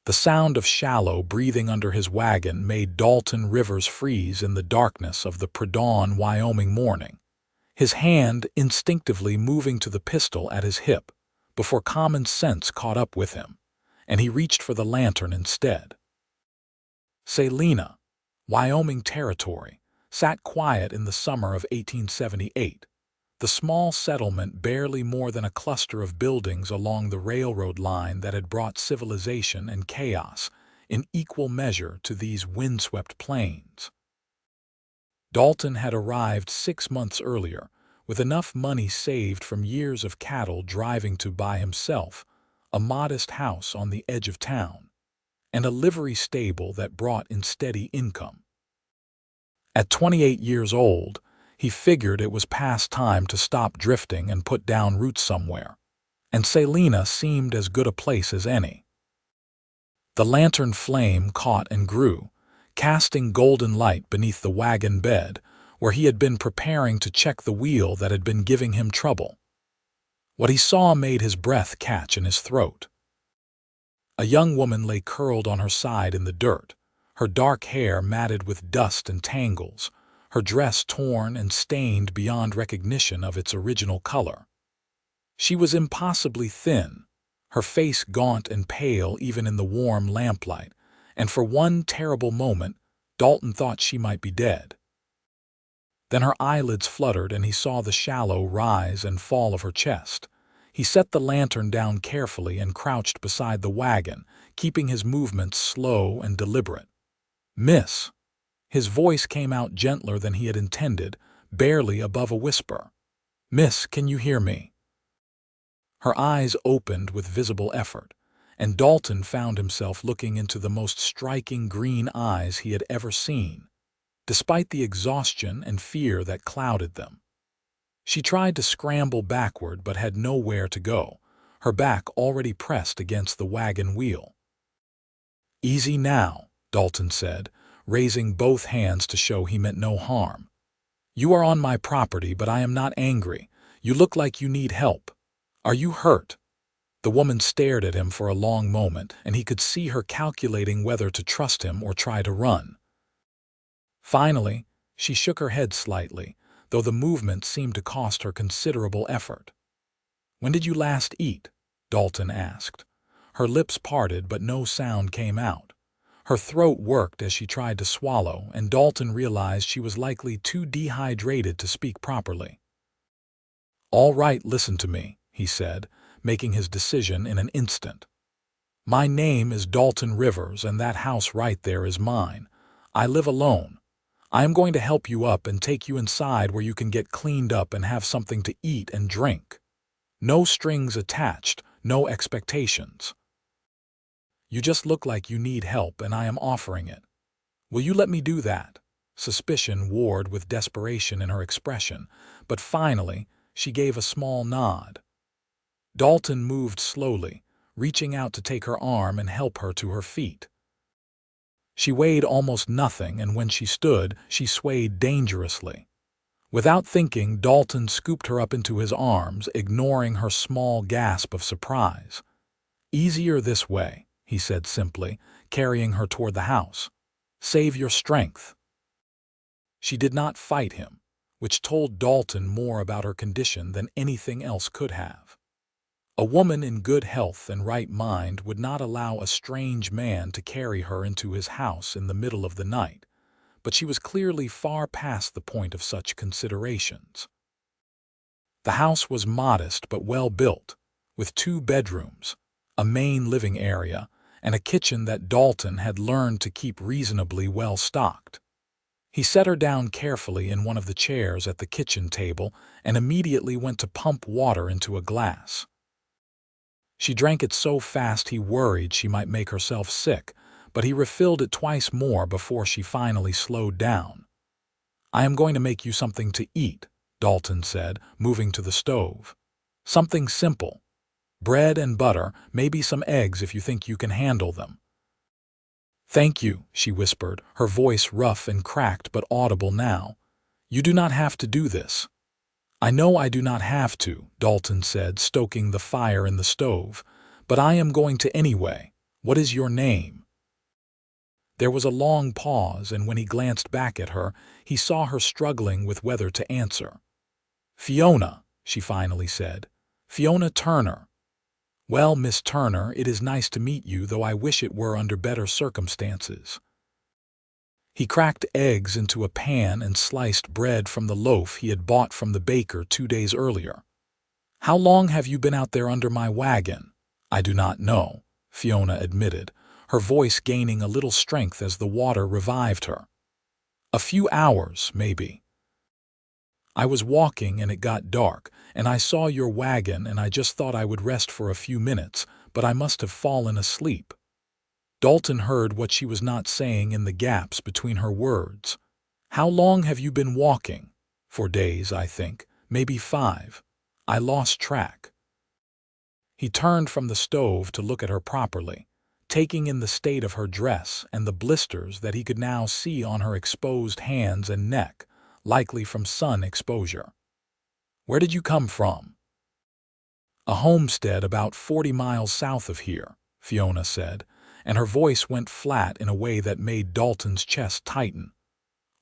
The sound of shallow breathing under his wagon made Dalton Rivers freeze in the darkness of the pre-dawn Wyoming morning, his hand instinctively moving to the pistol at his hip before common sense caught up with him, and he reached for the lantern instead. Salina, Wyoming Territory, sat quiet in the summer of 1878, the small settlement barely more than a cluster of buildings along the railroad line that had brought civilization and chaos in equal measure to these windswept plains. Dalton had arrived 6 months earlier, with enough money saved from years of cattle driving to buy himself a modest house on the edge of town, and a livery stable that brought in steady income. At 28 years old, he figured it was past time to stop drifting and put down roots somewhere, and Salina seemed as good a place as any. The lantern flame caught and grew, casting golden light beneath the wagon bed where he had been preparing to check the wheel that had been giving him trouble. What he saw made his breath catch in his throat. A young woman lay curled on her side in the dirt, her dark hair matted with dust and tangles, her dress torn and stained beyond recognition of its original color. She was impossibly thin, her face gaunt and pale even in the warm lamplight, and for one terrible moment, Dalton thought she might be dead. Then her eyelids fluttered and he saw the shallow rise and fall of her chest. He set the lantern down carefully and crouched beside the wagon, keeping his movements slow and deliberate. "Miss." His voice came out gentler than he had intended, barely above a whisper. "Miss, can you hear me?" Her eyes opened with visible effort, and Dalton found himself looking into the most striking green eyes he had ever seen, despite the exhaustion and fear that clouded them. She tried to scramble backward but had nowhere to go, her back already pressed against the wagon wheel. "Easy now," Dalton said, raising both hands to show he meant no harm. "You are on my property, but I am not angry. You look like you need help. Are you hurt?" The woman stared at him for a long moment, and he could see her calculating whether to trust him or try to run. Finally, she shook her head slightly, though the movement seemed to cost her considerable effort. "When did you last eat?" Dalton asked. Her lips parted, but no sound came out. Her throat worked as she tried to swallow, and Dalton realized she was likely too dehydrated to speak properly. "All right, listen to me," he said, making his decision in an instant. "My name is Dalton Rivers, and that house right there is mine. I live alone. I am going to help you up and take you inside where you can get cleaned up and have something to eat and drink. No strings attached, no expectations. You just look like you need help, and I am offering it. Will you let me do that?" Suspicion warred with desperation in her expression, but finally she gave a small nod. Dalton moved slowly, reaching out to take her arm and help her to her feet. She weighed almost nothing, and when she stood, she swayed dangerously. Without thinking, Dalton scooped her up into his arms, ignoring her small gasp of surprise. "Easier this way," he said simply, carrying her toward the house. "Save your strength." She did not fight him, which told Dalton more about her condition than anything else could have. A woman in good health and right mind would not allow a strange man to carry her into his house in the middle of the night, but she was clearly far past the point of such considerations. The house was modest but well built, with 2 bedrooms, a main living area, and a kitchen that Dalton had learned to keep reasonably well stocked. He set her down carefully in one of the chairs at the kitchen table and immediately went to pump water into a glass. She drank it so fast he worried she might make herself sick, but he refilled it twice more before she finally slowed down. "I am going to make you something to eat," Dalton said, moving to the stove. "Something simple. Bread and butter, maybe some eggs if you think you can handle them." "Thank you," she whispered, her voice rough and cracked but audible now. "You do not have to do this." "I know I do not have to," Dalton said, stoking the fire in the stove, "but I am going to anyway. What is your name?" There was a long pause, and when he glanced back at her, he saw her struggling with whether to answer. "Fiona," she finally said. "Fiona Turner." "Well, Miss Turner, it is nice to meet you, though I wish it were under better circumstances." He cracked eggs into a pan and sliced bread from the loaf he had bought from the baker 2 days earlier. "How long have you been out there under my wagon?" "I do not know," Fiona admitted, her voice gaining a little strength as the water revived her. "A few hours, maybe. I was walking and it got dark, and I saw your wagon and I just thought I would rest for a few minutes, but I must have fallen asleep." Dalton heard what she was not saying in the gaps between her words. "How long have you been walking?" "4 days, I think. Maybe 5. I lost track." He turned from the stove to look at her properly, taking in the state of her dress and the blisters that he could now see on her exposed hands and neck, likely from sun exposure. "Where did you come from?" "A homestead about 40 miles south of here," Fiona said, and her voice went flat in a way that made Dalton's chest tighten.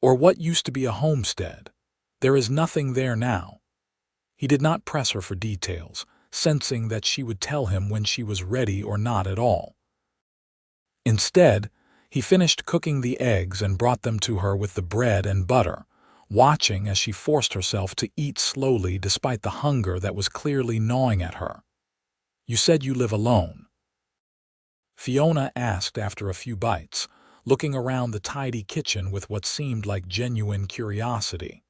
"Or what used to be a homestead. There is nothing there now." He did not press her for details, sensing that she would tell him when she was ready or not at all. Instead, he finished cooking the eggs and brought them to her with the bread and butter, watching as she forced herself to eat slowly despite the hunger that was clearly gnawing at her. "You said you live alone?" Fiona asked after a few bites, looking around the tidy kitchen with what seemed like genuine curiosity.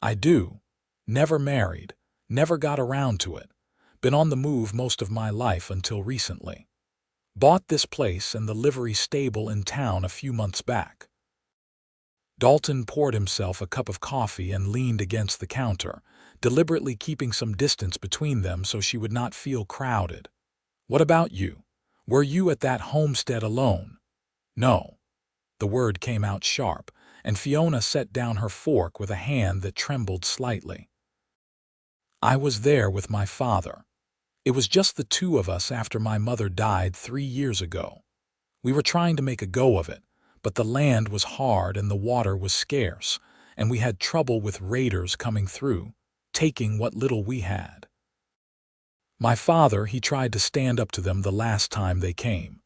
"I do. Never married. Never got around to it. Been on the move most of my life until recently. Bought this place and the livery stable in town a few months back." Dalton poured himself a cup of coffee and leaned against the counter, deliberately keeping some distance between them so she would not feel crowded. "What about you? Were you at that homestead alone?" "No." The word came out sharp, and Fiona set down her fork with a hand that trembled slightly. "I was there with my father. It was just the two of us after my mother died 3 years ago. We were trying to make a go of it, but the land was hard and the water was scarce, and we had trouble with raiders coming through, taking what little we had. My father, he tried to stand up to them the last time they came."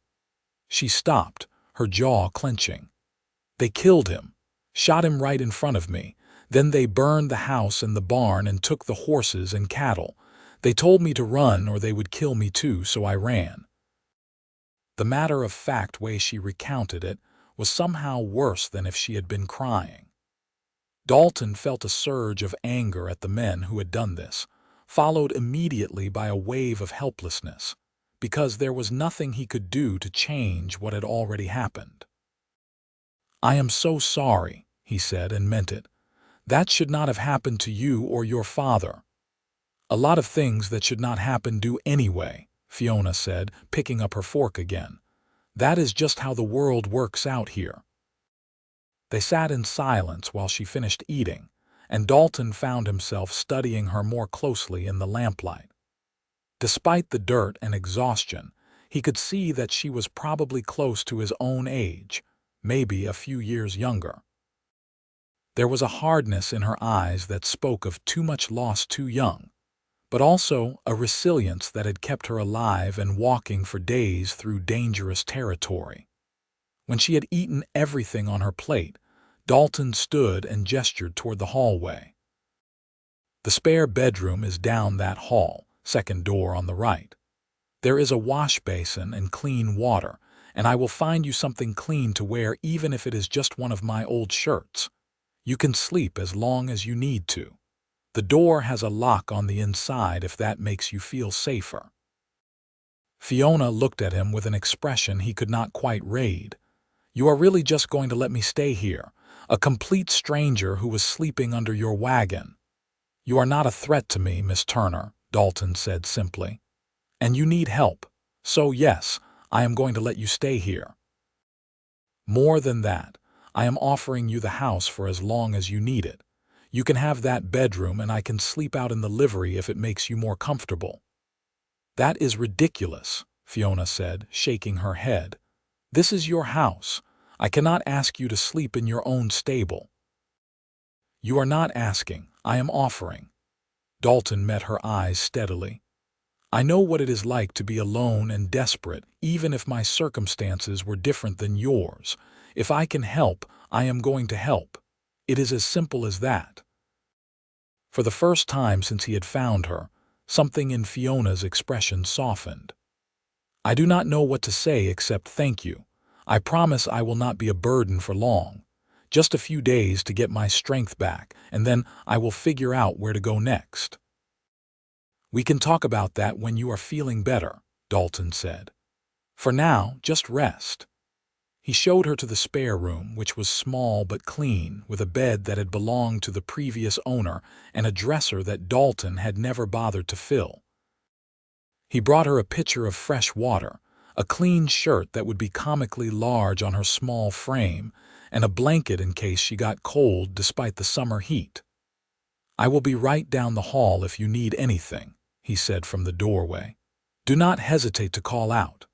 She stopped, her jaw clenching. "They killed him, shot him right in front of me. Then they burned the house and the barn and took the horses and cattle. They told me to run or they would kill me too, so I ran." The matter-of-fact way she recounted it was somehow worse than if she had been crying. Dalton felt a surge of anger at the men who had done this, followed immediately by a wave of helplessness, because there was nothing he could do to change what had already happened. "I am so sorry," he said, and meant it. "That should not have happened to you or your father." "A lot of things that should not happen do anyway," Fiona said, picking up her fork again. "That is just how the world works out here." They sat in silence while she finished eating, and Dalton found himself studying her more closely in the lamplight. Despite the dirt and exhaustion, he could see that she was probably close to his own age, maybe a few years younger. There was a hardness in her eyes that spoke of too much loss too young, but also a resilience that had kept her alive and walking for days through dangerous territory. When she had eaten everything on her plate, Dalton stood and gestured toward the hallway. "The spare bedroom is down that hall, second door on the right. There is a wash basin and clean water, and I will find you something clean to wear even if it is just one of my old shirts. You can sleep as long as you need to. The door has a lock on the inside if that makes you feel safer." Fiona looked at him with an expression he could not quite read. "You are really just going to let me stay here, a complete stranger who was sleeping under your wagon?" "You are not a threat to me, Miss Turner," Dalton said simply. "And you need help. So yes, I am going to let you stay here. More than that, I am offering you the house for as long as you need it. You can have that bedroom and I can sleep out in the livery if it makes you more comfortable." "That is ridiculous," Fiona said, shaking her head. "This is your house. I cannot ask you to sleep in your own stable." "You are not asking, I am offering." Dalton met her eyes steadily. "I know what it is like to be alone and desperate, even if my circumstances were different than yours. If I can help, I am going to help. It is as simple as that." For the first time since he had found her, something in Fiona's expression softened. "I do not know what to say except thank you. I promise I will not be a burden for long. Just a few days to get my strength back, and then I will figure out where to go next." "We can talk about that when you are feeling better," Dalton said. "For now, just rest." He showed her to the spare room, which was small but clean, with a bed that had belonged to the previous owner and a dresser that Dalton had never bothered to fill. He brought her a pitcher of fresh water, a clean shirt that would be comically large on her small frame, and a blanket in case she got cold despite the summer heat. "I will be right down the hall if you need anything," he said from the doorway. "Do not hesitate to call out."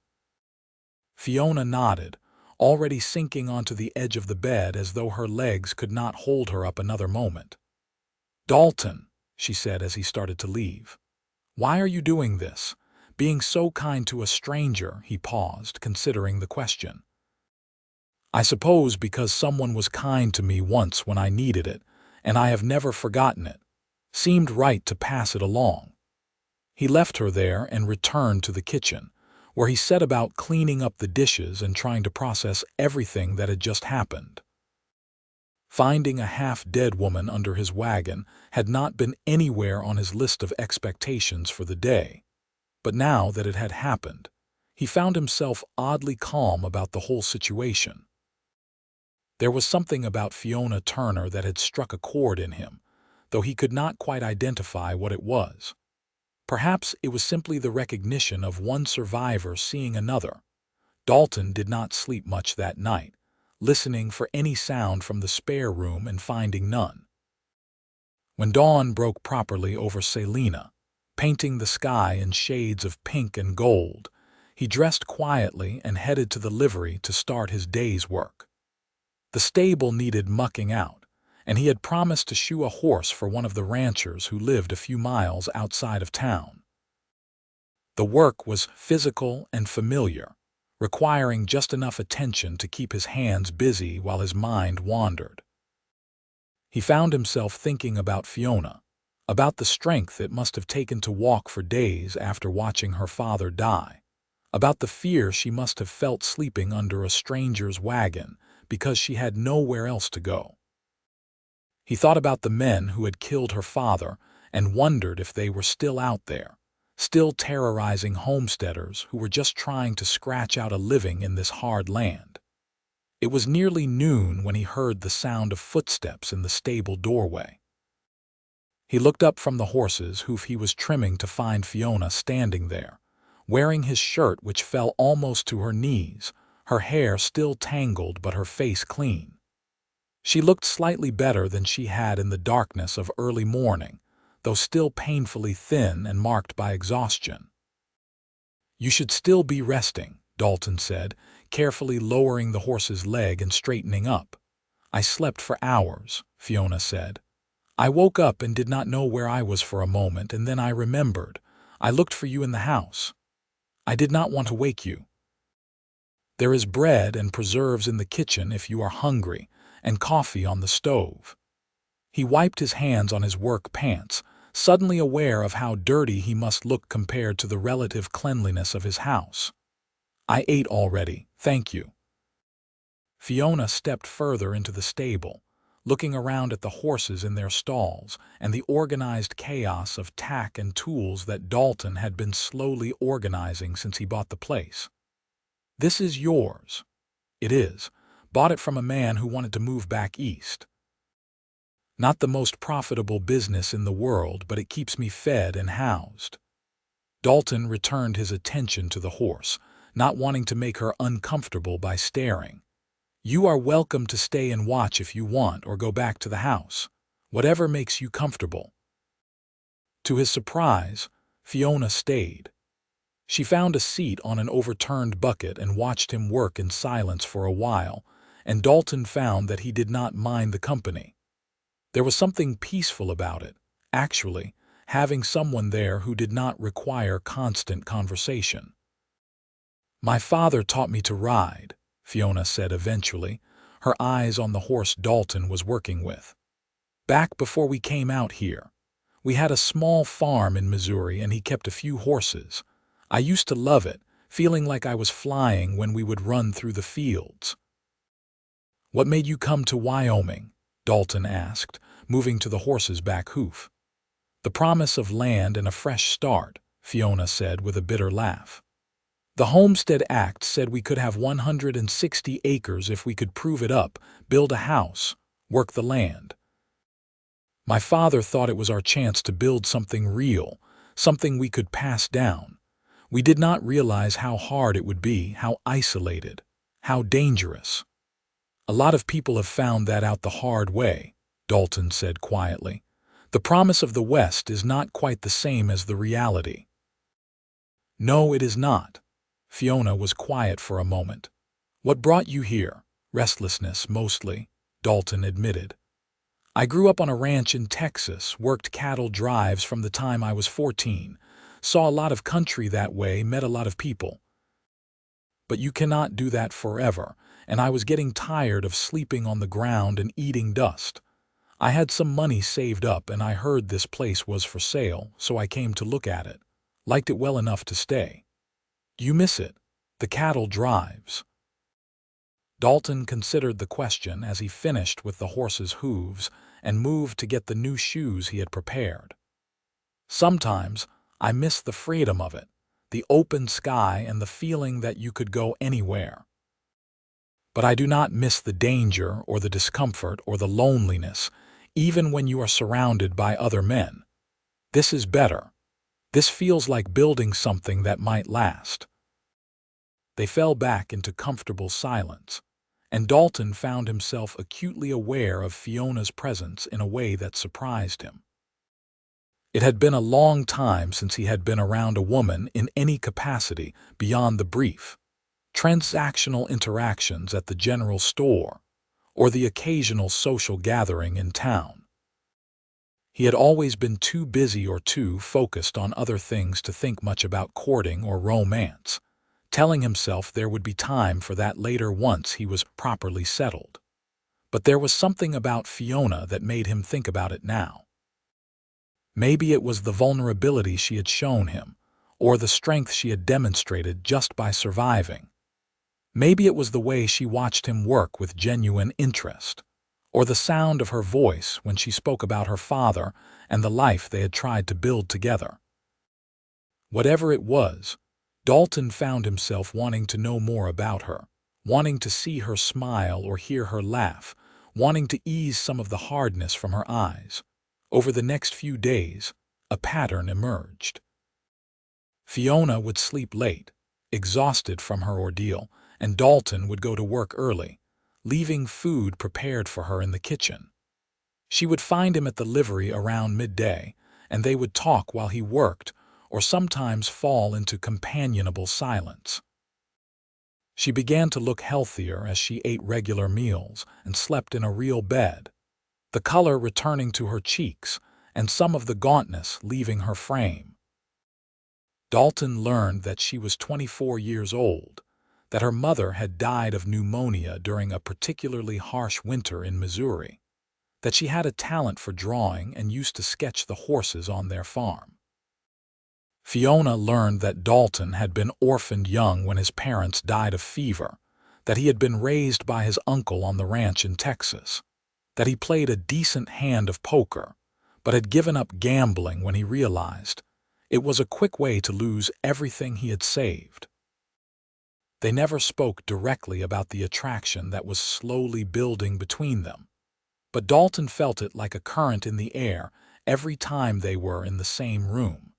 Fiona nodded, already sinking onto the edge of the bed as though her legs could not hold her up another moment. "Dalton," she said as he started to leave. "Why are you doing this? Being so kind to a stranger?" He paused, considering the question. "I suppose because someone was kind to me once when I needed it, and I have never forgotten it. Seemed right to pass it along." He left her there and returned to the kitchen, where he set about cleaning up the dishes and trying to process everything that had just happened. Finding a half-dead woman under his wagon had not been anywhere on his list of expectations for the day. But now that it had happened, he found himself oddly calm about the whole situation. There was something about Fiona Turner that had struck a chord in him, though he could not quite identify what it was. Perhaps it was simply the recognition of one survivor seeing another. Dalton did not sleep much that night, listening for any sound from the spare room and finding none. When dawn broke properly over Salina, painting the sky in shades of pink and gold, he dressed quietly and headed to the livery to start his day's work. The stable needed mucking out, and he had promised to shoe a horse for one of the ranchers who lived a few miles outside of town. The work was physical and familiar, requiring just enough attention to keep his hands busy while his mind wandered. He found himself thinking about Fiona, about the strength it must have taken to walk for days after watching her father die, about the fear she must have felt sleeping under a stranger's wagon because she had nowhere else to go. He thought about the men who had killed her father and wondered if they were still out there, still terrorizing homesteaders who were just trying to scratch out a living in this hard land. It was nearly noon when he heard the sound of footsteps in the stable doorway. He looked up from the horse's hoof he was trimming to find Fiona standing there, wearing his shirt which fell almost to her knees, her hair still tangled but her face clean. She looked slightly better than she had in the darkness of early morning, though still painfully thin and marked by exhaustion. "You should still be resting," Dalton said, carefully lowering the horse's leg and straightening up. "I slept for hours," Fiona said. "I woke up and did not know where I was for a moment, and then I remembered. I looked for you in the house. I did not want to wake you. There is bread and preserves in the kitchen if you are hungry, and coffee on the stove." He wiped his hands on his work pants, suddenly aware of how dirty he must look compared to the relative cleanliness of his house. "I ate already, thank you." Fiona stepped further into the stable, looking around at the horses in their stalls and the organized chaos of tack and tools that Dalton had been slowly organizing since he bought the place. "This is yours." "It is. Bought it from a man who wanted to move back east. Not the most profitable business in the world, but it keeps me fed and housed." Dalton returned his attention to the horse, not wanting to make her uncomfortable by staring. "You are welcome to stay and watch if you want or go back to the house. Whatever makes you comfortable." To his surprise, Fiona stayed. She found a seat on an overturned bucket and watched him work in silence for a while, and Dalton found that he did not mind the company. There was something peaceful about it, actually, having someone there who did not require constant conversation. "My father taught me to ride," Fiona said eventually, her eyes on the horse Dalton was working with. "Back before we came out here. We had a small farm in Missouri and he kept a few horses. I used to love it, feeling like I was flying when we would run through the fields." "What made you come to Wyoming?" Dalton asked, moving to the horse's back hoof. "The promise of land and a fresh start," Fiona said with a bitter laugh. "The Homestead Act said we could have 160 acres if we could prove it up, build a house, work the land. My father thought it was our chance to build something real, something we could pass down. We did not realize how hard it would be, how isolated, how dangerous." "A lot of people have found that out the hard way," Dalton said quietly. "The promise of the West is not quite the same as the reality." "No, it is not." Fiona was quiet for a moment. "What brought you here?" "Restlessness, mostly," Dalton admitted. "I grew up on a ranch in Texas, worked cattle drives from the time I was 14, saw a lot of country that way, met a lot of people. But you cannot do that forever, and I was getting tired of sleeping on the ground and eating dust. I had some money saved up and I heard this place was for sale, so I came to look at it. Liked it well enough to stay." "Do you miss it? The cattle drives?" Dalton considered the question as he finished with the horse's hooves and moved to get the new shoes he had prepared. "Sometimes I miss the freedom of it, the open sky and the feeling that you could go anywhere. But I do not miss the danger or the discomfort or the loneliness, even when you are surrounded by other men. This is better. This feels like building something that might last." They fell back into comfortable silence, and Dalton found himself acutely aware of Fiona's presence in a way that surprised him. It had been a long time since he had been around a woman in any capacity beyond the brief, transactional interactions at the general store or the occasional social gathering in town. He had always been too busy or too focused on other things to think much about courting or romance, telling himself there would be time for that later once he was properly settled. But there was something about Fiona that made him think about it now. Maybe it was the vulnerability she had shown him, or the strength she had demonstrated just by surviving. Maybe it was the way she watched him work with genuine interest, or the sound of her voice when she spoke about her father and the life they had tried to build together. Whatever it was, Dalton found himself wanting to know more about her, wanting to see her smile or hear her laugh, wanting to ease some of the hardness from her eyes. Over the next few days, a pattern emerged. Fiona would sleep late, exhausted from her ordeal, and Dalton would go to work early, leaving food prepared for her in the kitchen. She would find him at the livery around midday, and they would talk while he worked, or sometimes fall into companionable silence. She began to look healthier as she ate regular meals and slept in a real bed, the color returning to her cheeks and some of the gauntness leaving her frame. Dalton learned that she was 24 years old, that her mother had died of pneumonia during a particularly harsh winter in Missouri, that she had a talent for drawing and used to sketch the horses on their farm. Fiona learned that Dalton had been orphaned young when his parents died of fever, that he had been raised by his uncle on the ranch in Texas, that he played a decent hand of poker, but had given up gambling when he realized it was a quick way to lose everything he had saved. They never spoke directly about the attraction that was slowly building between them, but Dalton felt it like a current in the air every time they were in the same room.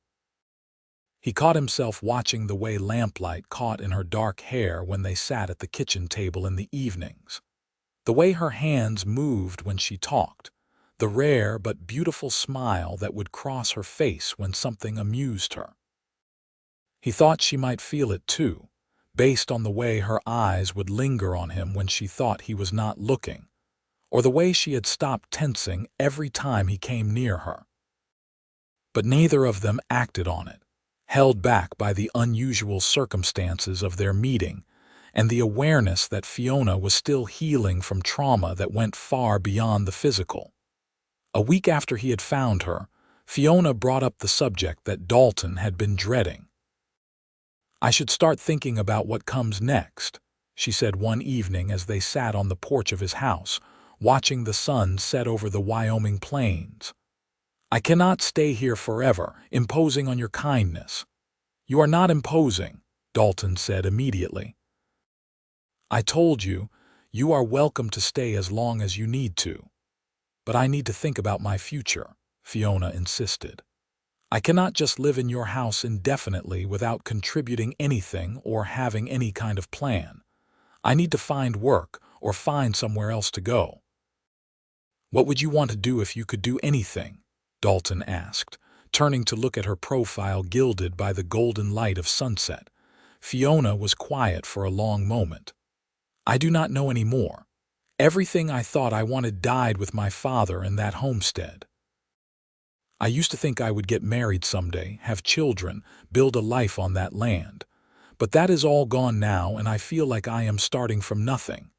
He caught himself watching the way lamplight caught in her dark hair when they sat at the kitchen table in the evenings, the way her hands moved when she talked, the rare but beautiful smile that would cross her face when something amused her. He thought she might feel it too, based on the way her eyes would linger on him when she thought he was not looking, or the way she had stopped tensing every time he came near her. But neither of them acted on it, held back by the unusual circumstances of their meeting and the awareness that Fiona was still healing from trauma that went far beyond the physical. A week after he had found her, Fiona brought up the subject that Dalton had been dreading. "I should start thinking about what comes next," she said one evening as they sat on the porch of his house, watching the sun set over the Wyoming plains. "I cannot stay here forever, imposing on your kindness." "You are not imposing," Dalton said immediately. "I told you, you are welcome to stay as long as you need to." "But I need to think about my future," Fiona insisted. "I cannot just live in your house indefinitely without contributing anything or having any kind of plan. I need to find work or find somewhere else to go." "What would you want to do if you could do anything?" Dalton asked, turning to look at her profile gilded by the golden light of sunset. Fiona was quiet for a long moment. "I do not know any more. Everything I thought I wanted died with my father and that homestead. I used to think I would get married someday, have children, build a life on that land. But that is all gone now, and I feel like I am starting from nothing."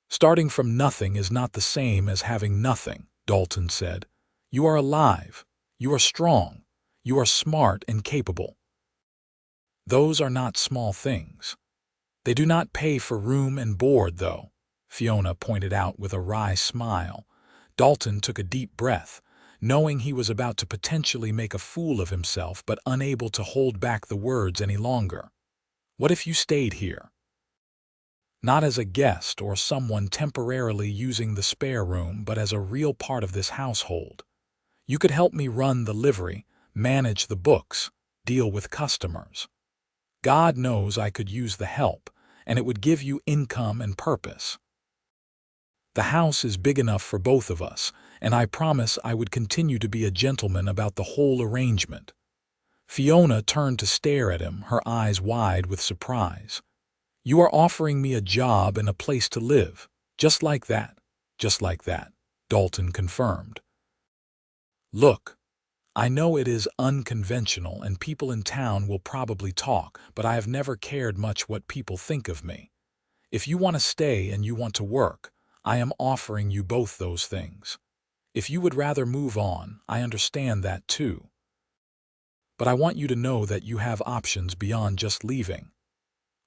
"Starting from nothing is not the same as having nothing," Dalton said. "You are alive. You are strong. You are smart and capable. Those are not small things." "They do not pay for room and board, though," Fiona pointed out with a wry smile. Dalton took a deep breath, knowing he was about to potentially make a fool of himself but unable to hold back the words any longer. "What if you stayed here? Not as a guest or someone temporarily using the spare room, but as a real part of this household. You could help me run the livery, manage the books, deal with customers. God knows I could use the help, and it would give you income and purpose. The house is big enough for both of us, and I promise I would continue to be a gentleman about the whole arrangement." Fiona turned to stare at him, her eyes wide with surprise. "You are offering me a job and a place to live, just like that." "Just like that," Dalton confirmed. "Look, I know it is unconventional and people in town will probably talk, but I have never cared much what people think of me. If you want to stay and you want to work, I am offering you both those things. If you would rather move on, I understand that too. But I want you to know that you have options beyond just leaving."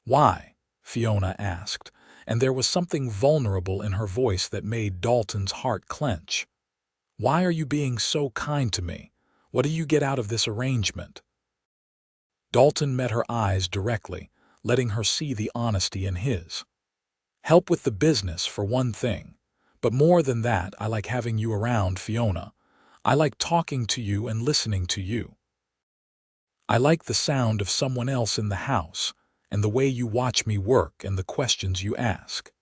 "Why?" Fiona asked, and there was something vulnerable in her voice that made Dalton's heart clench. "Why are you being so kind to me? What do you get out of this arrangement?" Dalton met her eyes directly, letting her see the honesty in his. "Help with the business, for one thing. But more than that, I like having you around, Fiona. I like talking to you and listening to you. I like the sound of someone else in the house, and the way you watch me work and the questions you ask.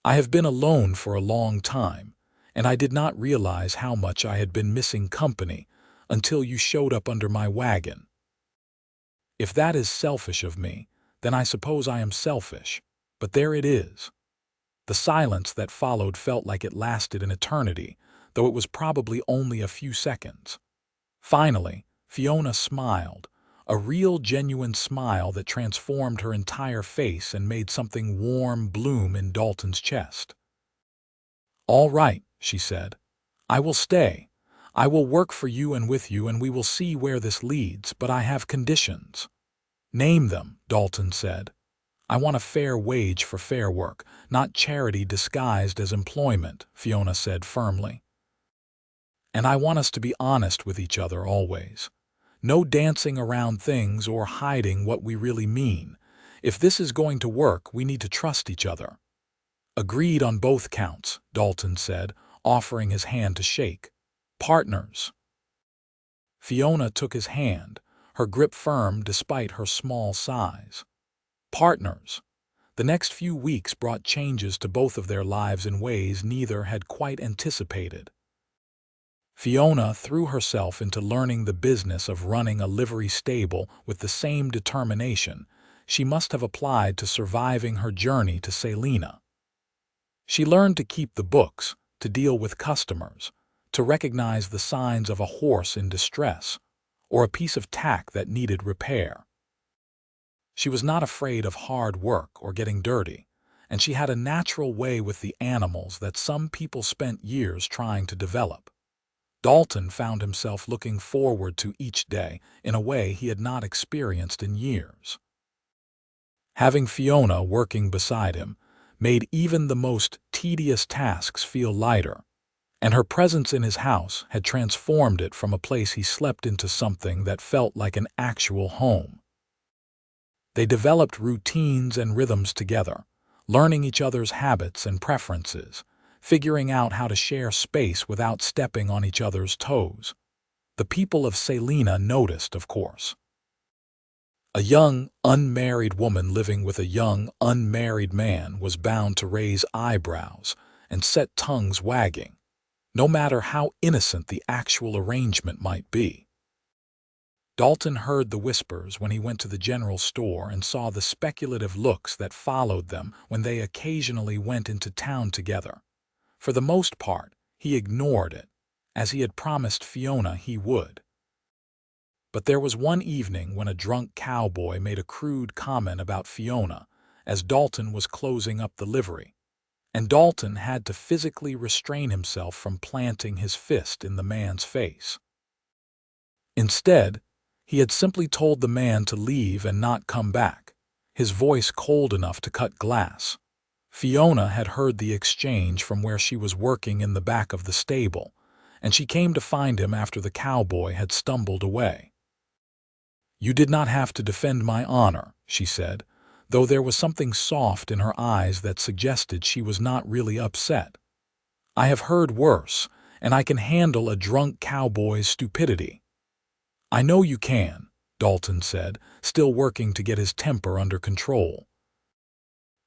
I have been alone for a long time, and I did not realize how much I had been missing company until you showed up under my wagon. If that is selfish of me, then I suppose I am selfish, but there it is." The silence that followed felt like it lasted an eternity, though it was probably only a few seconds. Finally, Fiona smiled, a real genuine smile that transformed her entire face and made something warm bloom in Dalton's chest. "All right," she said. "I will stay. I will work for you and with you, and we will see where this leads, but I have conditions." "Name them," Dalton said. "I want a fair wage for fair work, not charity disguised as employment," Fiona said firmly. "And I want us to be honest with each other always. No dancing around things or hiding what we really mean. If this is going to work, we need to trust each other." "Agreed on both counts," Dalton said, offering his hand to shake. "Partners." Fiona took his hand, her grip firm despite her small size. Partners. The next few weeks brought changes to both of their lives in ways neither had quite anticipated. Fiona threw herself into learning the business of running a livery stable with the same determination she must have applied to surviving her journey to Salina. She learned to keep the books, to deal with customers, to recognize the signs of a horse in distress or a piece of tack that needed repair. She was not afraid of hard work or getting dirty, and she had a natural way with the animals that some people spent years trying to develop. Dalton found himself looking forward to each day in a way he had not experienced in years. Having Fiona working beside him made even the most tedious tasks feel lighter, and her presence in his house had transformed it from a place he slept into something that felt like an actual home. They developed routines and rhythms together, learning each other's habits and preferences, figuring out how to share space without stepping on each other's toes. The people of Salina noticed, of course. A young, unmarried woman living with a young, unmarried man was bound to raise eyebrows and set tongues wagging, no matter how innocent the actual arrangement might be. Dalton heard the whispers when he went to the general store and saw the speculative looks that followed them when they occasionally went into town together. For the most part, he ignored it, as he had promised Fiona he would. But there was one evening when a drunk cowboy made a crude comment about Fiona as Dalton was closing up the livery, and Dalton had to physically restrain himself from planting his fist in the man's face. Instead, he had simply told the man to leave and not come back, his voice cold enough to cut glass. Fiona had heard the exchange from where she was working in the back of the stable, and she came to find him after the cowboy had stumbled away. "You did not have to defend my honor," she said, though there was something soft in her eyes that suggested she was not really upset. "I have heard worse, and I can handle a drunk cowboy's stupidity." "I know you can," Dalton said, still working to get his temper under control.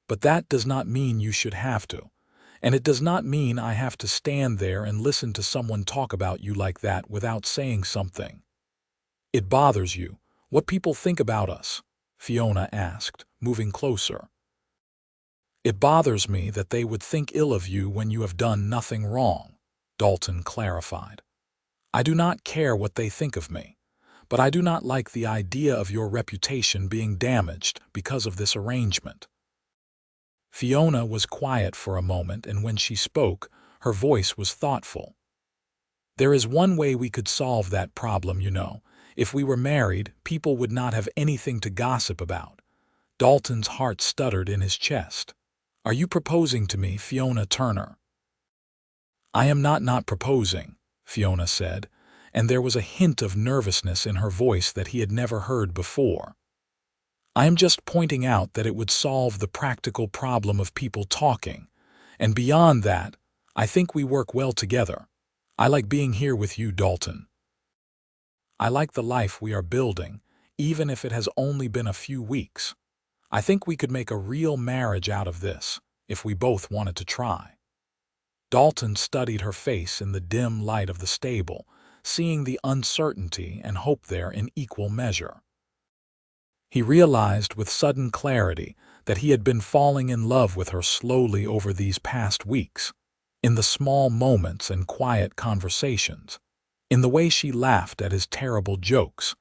"But that does not mean you should have to, and it does not mean I have to stand there and listen to someone talk about you like that without saying something." "It bothers you what people think about us?" Fiona asked, moving closer. "It bothers me that they would think ill of you when you have done nothing wrong," Dalton clarified. "I do not care what they think of me, but I do not like the idea of your reputation being damaged because of this arrangement." Fiona was quiet for a moment, and when she spoke, her voice was thoughtful. "There is one way we could solve that problem, you know. If we were married, people would not have anything to gossip about." Dalton's heart stuttered in his chest. "Are you proposing to me, Fiona Turner?" "I am not proposing," Fiona said, and there was a hint of nervousness in her voice that he had never heard before. "I am just pointing out that it would solve the practical problem of people talking, and beyond that, I think we work well together. I like being here with you, Dalton. I like the life we are building, even if it has only been a few weeks. I think we could make a real marriage out of this, if we both wanted to try." Dalton studied her face in the dim light of the stable, seeing the uncertainty and hope there in equal measure. He realized with sudden clarity that he had been falling in love with her slowly over these past weeks, in the small moments and quiet conversations, in the way she laughed at his terrible jokes,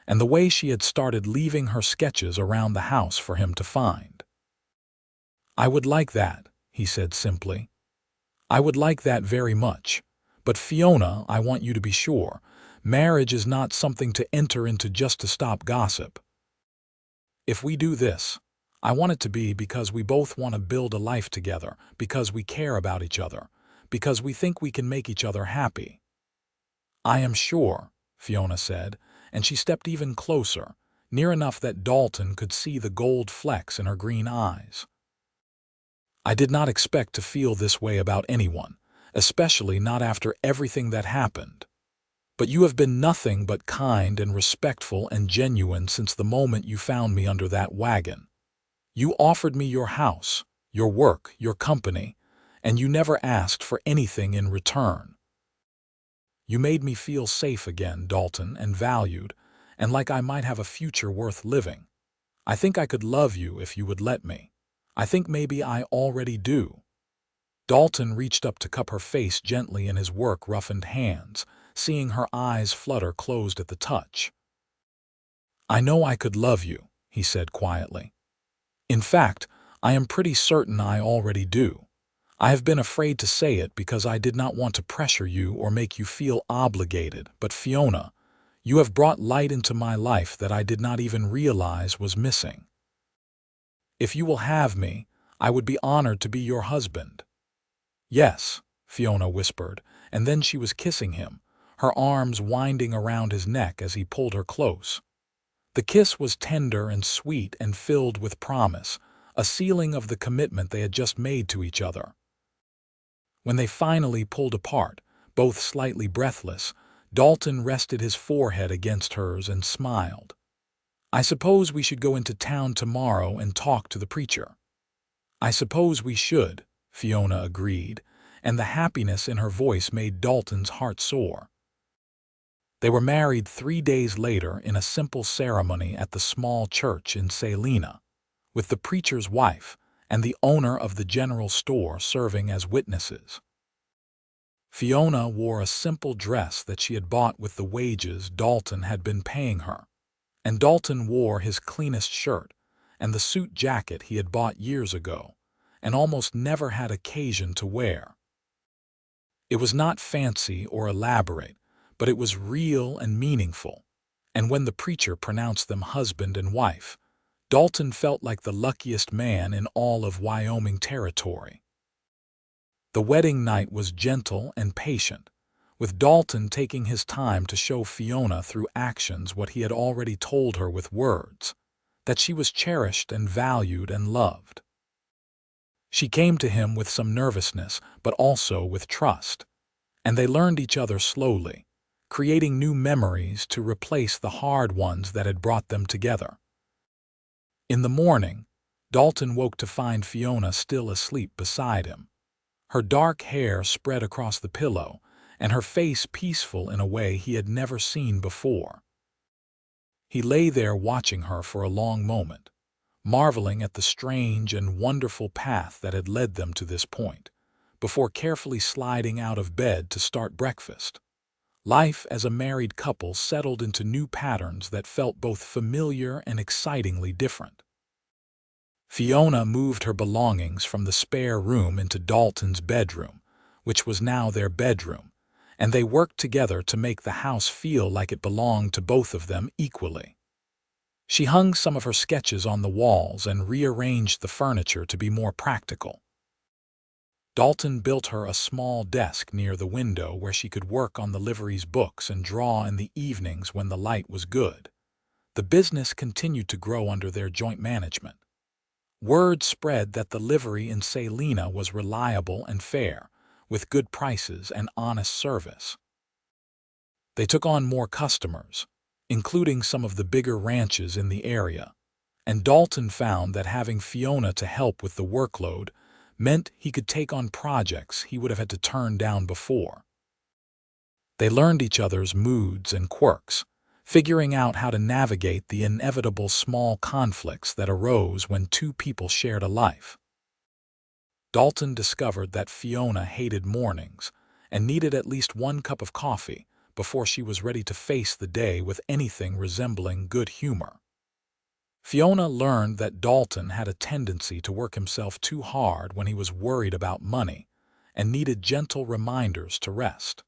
and the way she had started leaving her sketches around the house for him to find. "I would like that," he said simply. "I would like that very much. But Fiona, I want you to be sure, marriage is not something to enter into just to stop gossip. If we do this, I want it to be because we both want to build a life together, because we care about each other, because we think we can make each other happy." "I am sure," Fiona said, and she stepped even closer, near enough that Dalton could see the gold flecks in her green eyes. "I did not expect to feel this way about anyone, especially not after everything that happened. But you have been nothing but kind and respectful and genuine since the moment you found me under that wagon. You offered me your house, your work, your company, and you never asked for anything in return." You made me feel safe again, Dalton, and valued, and like I might have a future worth living. I think I could love you if you would let me. I think maybe I already do." Dalton reached up to cup her face gently in his work-roughened hands, seeing her eyes flutter closed at the touch. "I know I could love you," he said quietly. "In fact, I am pretty certain I already do. I have been afraid to say it because I did not want to pressure you or make you feel obligated, but Fiona, you have brought light into my life that I did not even realize was missing. If you will have me, I would be honored to be your husband." "Yes," Fiona whispered, and then she was kissing him, her arms winding around his neck as he pulled her close. The kiss was tender and sweet and filled with promise, a sealing of the commitment they had just made to each other. When they finally pulled apart, both slightly breathless, Dalton rested his forehead against hers and smiled. "I suppose we should go into town tomorrow and talk to the preacher." "I suppose we should," Fiona agreed, and the happiness in her voice made Dalton's heart soar. They were married 3 days later in a simple ceremony at the small church in Salina, with the preacher's wife and the owner of the general store serving as witnesses. Fiona wore a simple dress that she had bought with the wages Dalton had been paying her, and Dalton wore his cleanest shirt and the suit jacket he had bought years ago and almost never had occasion to wear. It was not fancy or elaborate, but it was real and meaningful, and when the preacher pronounced them husband and wife, Dalton felt like the luckiest man in all of Wyoming territory. The wedding night was gentle and patient, with Dalton taking his time to show Fiona through actions what he had already told her with words, that she was cherished and valued and loved. She came to him with some nervousness, but also with trust, and they learned each other slowly, creating new memories to replace the hard ones that had brought them together. In the morning, Dalton woke to find Fiona still asleep beside him, her dark hair spread across the pillow, and her face peaceful in a way he had never seen before. He lay there watching her for a long moment, marveling at the strange and wonderful path that had led them to this point, before carefully sliding out of bed to start breakfast. Life as a married couple settled into new patterns that felt both familiar and excitingly different. Fiona moved her belongings from the spare room into Dalton's bedroom, which was now their bedroom, and they worked together to make the house feel like it belonged to both of them equally. She hung some of her sketches on the walls and rearranged the furniture to be more practical. Dalton built her a small desk near the window where she could work on the livery's books and draw in the evenings when the light was good. The business continued to grow under their joint management. Word spread that the livery in Salina was reliable and fair, with good prices and honest service. They took on more customers, including some of the bigger ranches in the area, and Dalton found that having Fiona to help with the workload meant he could take on projects he would have had to turn down before. They learned each other's moods and quirks, figuring out how to navigate the inevitable small conflicts that arose when two people shared a life. Dalton discovered that Fiona hated mornings and needed at least 1 cup of coffee before she was ready to face the day with anything resembling good humor. Fiona learned that Dalton had a tendency to work himself too hard when he was worried about money and needed gentle reminders to rest.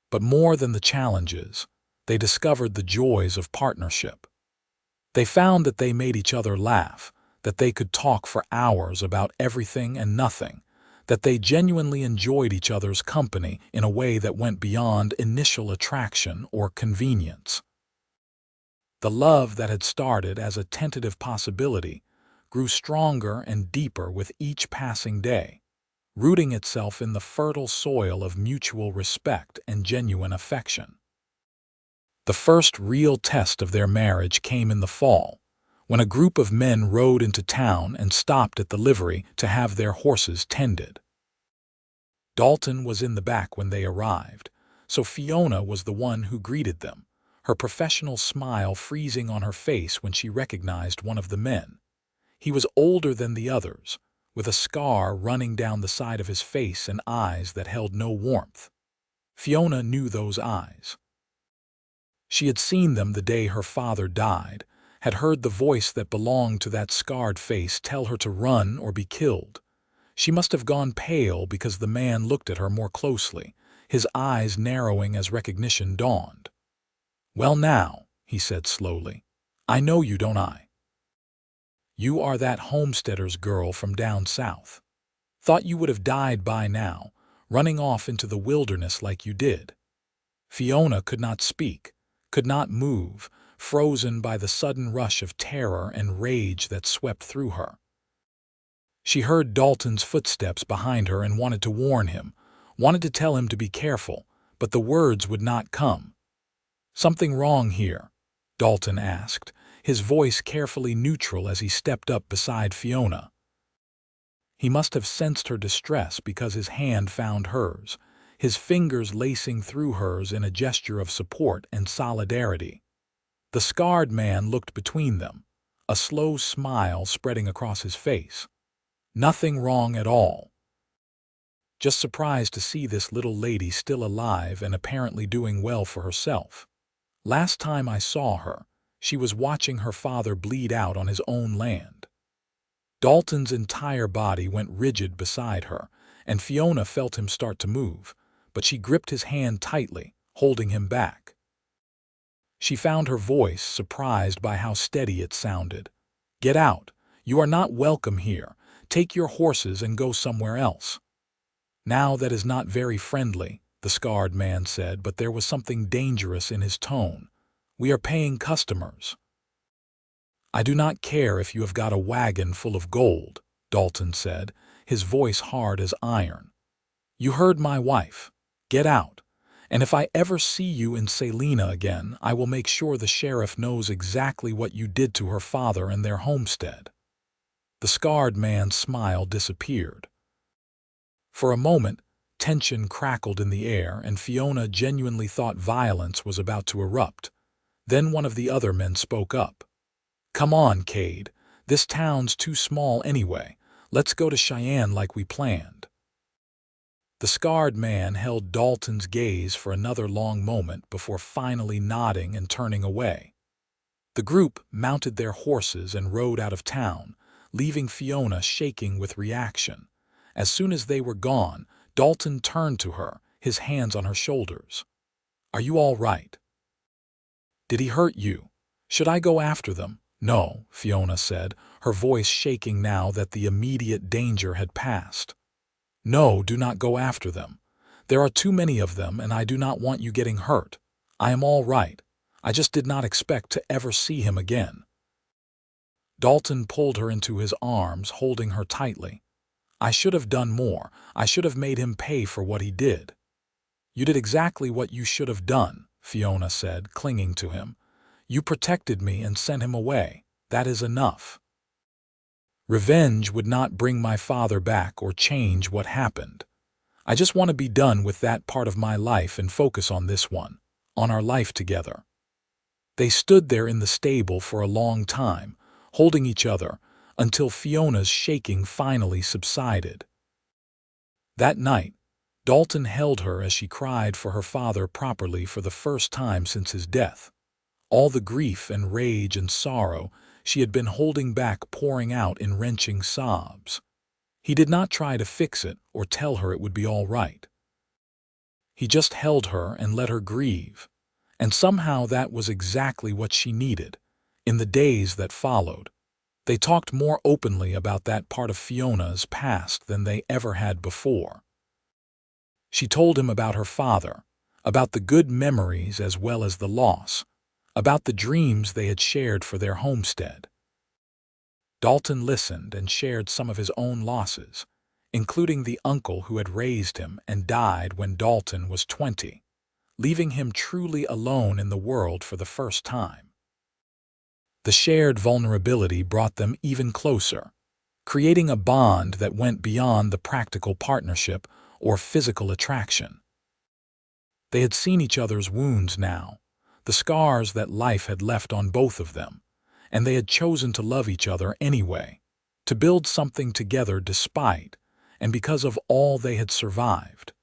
But more than the challenges, they discovered the joys of partnership. They found that they made each other laugh, that they could talk for hours about everything and nothing, that they genuinely enjoyed each other's company in a way that went beyond initial attraction or convenience. The love that had started as a tentative possibility grew stronger and deeper with each passing day, rooting itself in the fertile soil of mutual respect and genuine affection. The first real test of their marriage came in the fall, when a group of men rode into town and stopped at the livery to have their horses tended. Dalton was in the back when they arrived, so Fiona was the one who greeted them, her professional smile freezing on her face when she recognized one of the men. He was older than the others, with a scar running down the side of his face and eyes that held no warmth. Fiona knew those eyes. She had seen them the day her father died, had heard the voice that belonged to that scarred face tell her to run or be killed. She must have gone pale because the man looked at her more closely, his eyes narrowing as recognition dawned. "Well now," he said slowly, "I know you, don't I? You are that homesteader's girl from down south. Thought you would have died by now, running off into the wilderness like you did." Fiona could not speak, could not move, frozen by the sudden rush of terror and rage that swept through her. She heard Dalton's footsteps behind her and wanted to warn him, wanted to tell him to be careful, but the words would not come. "Something wrong here?" Dalton asked, his voice carefully neutral as he stepped up beside Fiona. He must have sensed her distress because his hand found hers, his fingers lacing through hers in a gesture of support and solidarity. The scarred man looked between them, a slow smile spreading across his face. "Nothing wrong at all. Just surprised to see this little lady still alive and apparently doing well for herself. Last time I saw her, she was watching her father bleed out on his own land." Dalton's entire body went rigid beside her, and Fiona felt him start to move, but she gripped his hand tightly, holding him back. She found her voice surprised by how steady it sounded. "Get out. You are not welcome here. Take your horses and go somewhere else." "Now that is not very friendly," the scarred man said, but there was something dangerous in his tone. "We are paying customers." "I do not care if you have got a wagon full of gold," Dalton said, his voice hard as iron. "You heard my wife. Get out. And if I ever see you in Salina again, I will make sure the sheriff knows exactly what you did to her father and their homestead." The scarred man's smile disappeared. For a moment, tension crackled in the air, and Fiona genuinely thought violence was about to erupt. Then one of the other men spoke up. "Come on, Cade. This town's too small anyway. Let's go to Cheyenne like we planned." The scarred man held Dalton's gaze for another long moment before finally nodding and turning away. The group mounted their horses and rode out of town, leaving Fiona shaking with reaction. As soon as they were gone, Dalton turned to her, his hands on her shoulders. "Are you all right? Did he hurt you? Should I go after them?" "No," Fiona said, her voice shaking now that the immediate danger had passed. "No, do not go after them. There are too many of them, and I do not want you getting hurt. I am all right. I just did not expect to ever see him again." Dalton pulled her into his arms, holding her tightly. "I should have done more. I should have made him pay for what he did." "You did exactly what you should have done," Fiona said, clinging to him. "You protected me and sent him away. That is enough. Revenge would not bring my father back or change what happened. I just want to be done with that part of my life and focus on this one, on our life together." They stood there in the stable for a long time, holding each other, until Fiona's shaking finally subsided. That night, Dalton held her as she cried for her father properly for the first time since his death. All the grief and rage and sorrow she had been holding back pouring out in wrenching sobs. He did not try to fix it or tell her it would be all right. He just held her and let her grieve, and somehow that was exactly what she needed. In the days that followed, they talked more openly about that part of Fiona's past than they ever had before. She told him about her father, about the good memories as well as the loss, about the dreams they had shared for their homestead. Dalton listened and shared some of his own losses, including the uncle who had raised him and died when Dalton was 20, leaving him truly alone in the world for the first time. The shared vulnerability brought them even closer, creating a bond that went beyond the practical partnership or physical attraction. They had seen each other's wounds now, the scars that life had left on both of them, and they had chosen to love each other anyway, to build something together despite and because of all they had survived.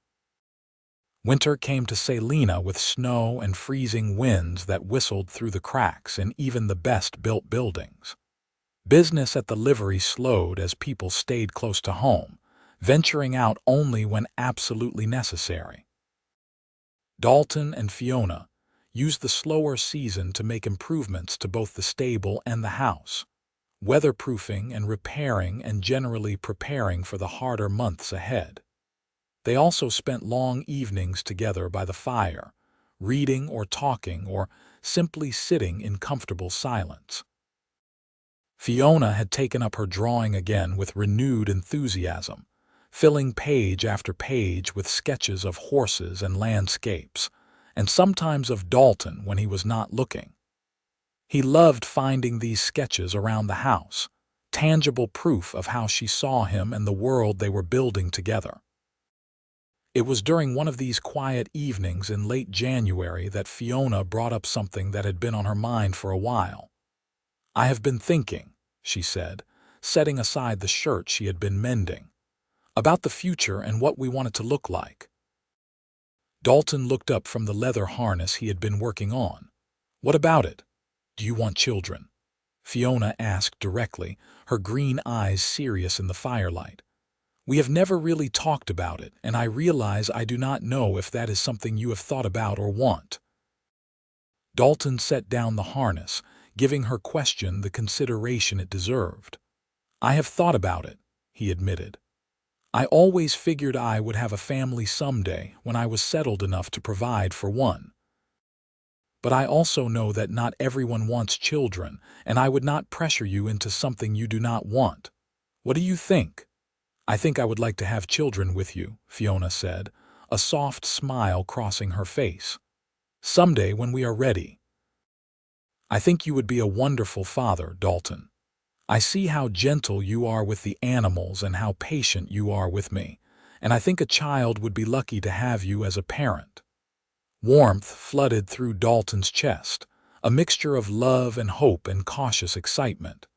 Winter came to Salina with snow and freezing winds that whistled through the cracks in even the best-built buildings. Business at the livery slowed as people stayed close to home, venturing out only when absolutely necessary. Dalton and Fiona used the slower season to make improvements to both the stable and the house, weatherproofing and repairing and generally preparing for the harder months ahead. They also spent long evenings together by the fire, reading or talking or simply sitting in comfortable silence. Fiona had taken up her drawing again with renewed enthusiasm, filling page after page with sketches of horses and landscapes, and sometimes of Dalton when he was not looking. He loved finding these sketches around the house, tangible proof of how she saw him and the world they were building together. It was during one of these quiet evenings in late January that Fiona brought up something that had been on her mind for a while. "I have been thinking," she said, setting aside the shirt she had been mending, "about the future and what we want it to look like." Dalton looked up from the leather harness he had been working on. "What about it? Do you want children?" Fiona asked directly, her green eyes serious in the firelight. "We have never really talked about it, and I realize I do not know if that is something you have thought about or want." Dalton set down the harness, giving her question the consideration it deserved. "I have thought about it," he admitted. "I always figured I would have a family someday when I was settled enough to provide for one. But I also know that not everyone wants children, and I would not pressure you into something you do not want. What do you think?" "I think I would like to have children with you," Fiona said, a soft smile crossing her face. "Someday when we are ready." "I think you would be a wonderful father, Dalton. I see how gentle you are with the animals and how patient you are with me, and I think a child would be lucky to have you as a parent." Warmth flooded through Dalton's chest, a mixture of love and hope and cautious excitement.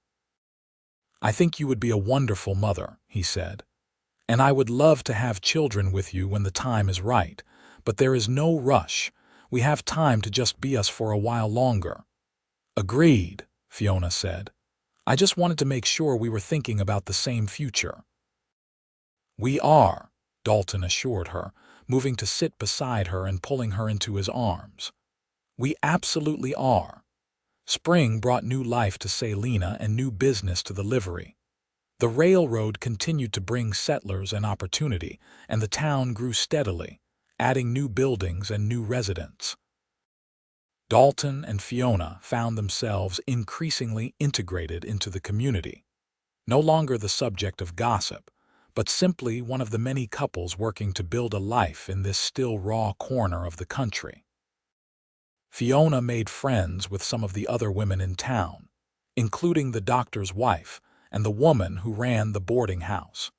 "I think you would be a wonderful mother," he said, "and I would love to have children with you when the time is right, but there is no rush. We have time to just be us for a while longer." "Agreed," Fiona said. "I just wanted to make sure we were thinking about the same future." "We are," Dalton assured her, moving to sit beside her and pulling her into his arms. "We absolutely are." Spring brought new life to Salina and new business to the livery. The railroad continued to bring settlers and opportunity, and the town grew steadily, adding new buildings and new residents. Dalton and Fiona found themselves increasingly integrated into the community, no longer the subject of gossip, but simply one of the many couples working to build a life in this still raw corner of the country. Fiona made friends with some of the other women in town, including the doctor's wife and the woman who ran the boarding house.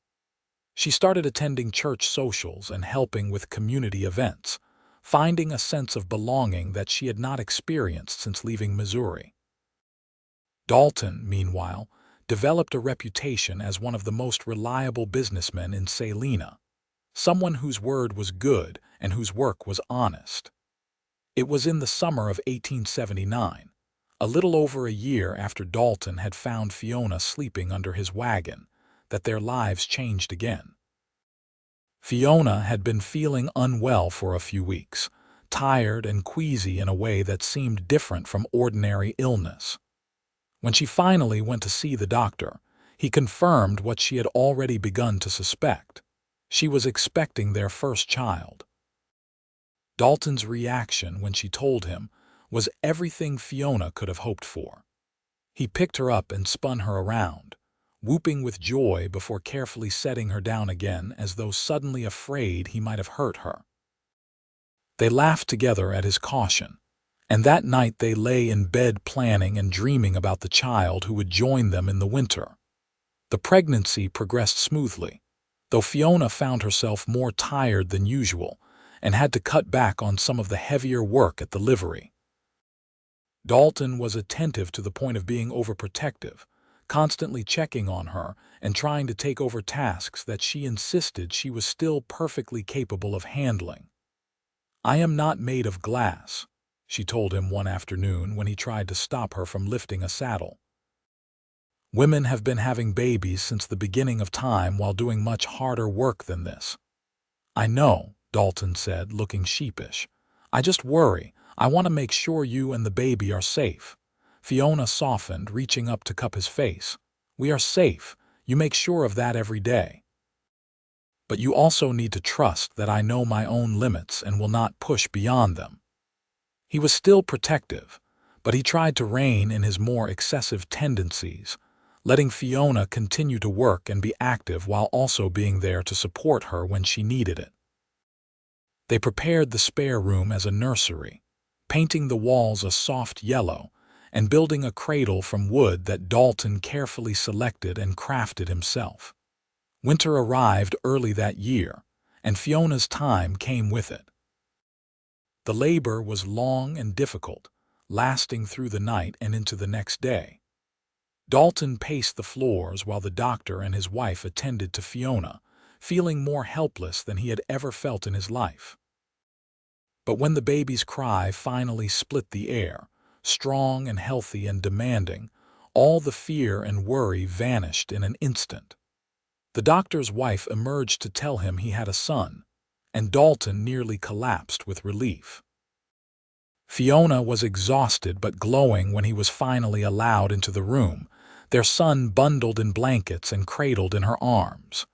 She started attending church socials and helping with community events, finding a sense of belonging that she had not experienced since leaving Missouri. Dalton, meanwhile, developed a reputation as one of the most reliable businessmen in Salina, someone whose word was good and whose work was honest. It was in the summer of 1879, a little over a year after Dalton had found Fiona sleeping under his wagon, that their lives changed again. Fiona had been feeling unwell for a few weeks, tired and queasy in a way that seemed different from ordinary illness. When she finally went to see the doctor, he confirmed what she had already begun to suspect. She was expecting their first child. Dalton's reaction when she told him was everything Fiona could have hoped for. He picked her up and spun her around, whooping with joy before carefully setting her down again as though suddenly afraid he might have hurt her. They laughed together at his caution, and that night they lay in bed planning and dreaming about the child who would join them in the winter. The pregnancy progressed smoothly, though Fiona found herself more tired than usual, and had to cut back on some of the heavier work at the livery. Dalton was attentive to the point of being overprotective, constantly checking on her and trying to take over tasks that she insisted she was still perfectly capable of handling. "I am not made of glass," she told him one afternoon when he tried to stop her from lifting a saddle. "Women have been having babies since the beginning of time while doing much harder work than this." "I know," Dalton said, looking sheepish. "I just worry. I want to make sure you and the baby are safe." Fiona softened, reaching up to cup his face. "We are safe. You make sure of that every day. But you also need to trust that I know my own limits and will not push beyond them." He was still protective, but he tried to rein in his more excessive tendencies, letting Fiona continue to work and be active while also being there to support her when she needed it. They prepared the spare room as a nursery, painting the walls a soft yellow and building a cradle from wood that Dalton carefully selected and crafted himself. Winter arrived early that year, and Fiona's time came with it. The labor was long and difficult, lasting through the night and into the next day. Dalton paced the floors while the doctor and his wife attended to Fiona, feeling more helpless than he had ever felt in his life. But when the baby's cry finally split the air, strong and healthy and demanding, all the fear and worry vanished in an instant. The doctor's wife emerged to tell him he had a son, and Dalton nearly collapsed with relief. Fiona was exhausted but glowing when he was finally allowed into the room, their son bundled in blankets and cradled in her arms.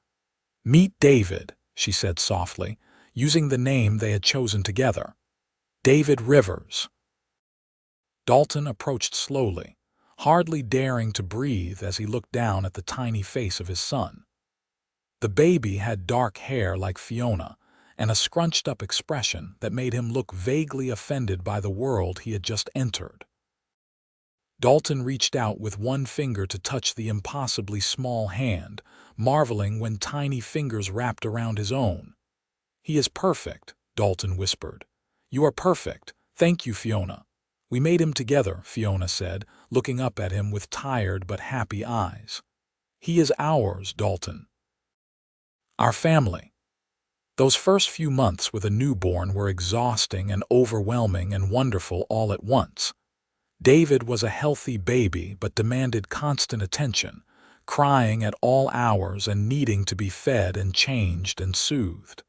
"Meet David," she said softly, using the name they had chosen together. "David Rivers." Dalton approached slowly, hardly daring to breathe as he looked down at the tiny face of his son. The baby had dark hair like Fiona and a scrunched-up expression that made him look vaguely offended by the world he had just entered. Dalton reached out with one finger to touch the impossibly small hand, marveling when tiny fingers wrapped around his own. "He is perfect," Dalton whispered. "You are perfect. Thank you, Fiona." "We made him together," Fiona said, looking up at him with tired but happy eyes. "He is ours, Dalton. Our family." Those first few months with a newborn were exhausting and overwhelming and wonderful all at once. David was a healthy baby but demanded constant attention, crying at all hours and needing to be fed and changed and soothed.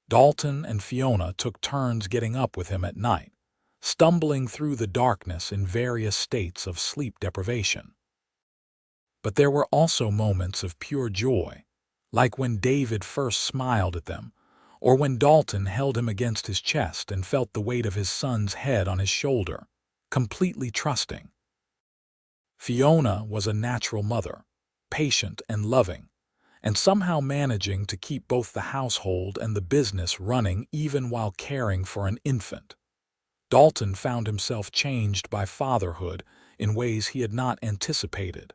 Dalton and Fiona took turns getting up with him at night, stumbling through the darkness in various states of sleep deprivation. But there were also moments of pure joy, like when David first smiled at them, or when Dalton held him against his chest and felt the weight of his son's head on his shoulder, completely trusting. Fiona was a natural mother, patient and loving, and somehow managing to keep both the household and the business running even while caring for an infant. Dalton found himself changed by fatherhood in ways he had not anticipated.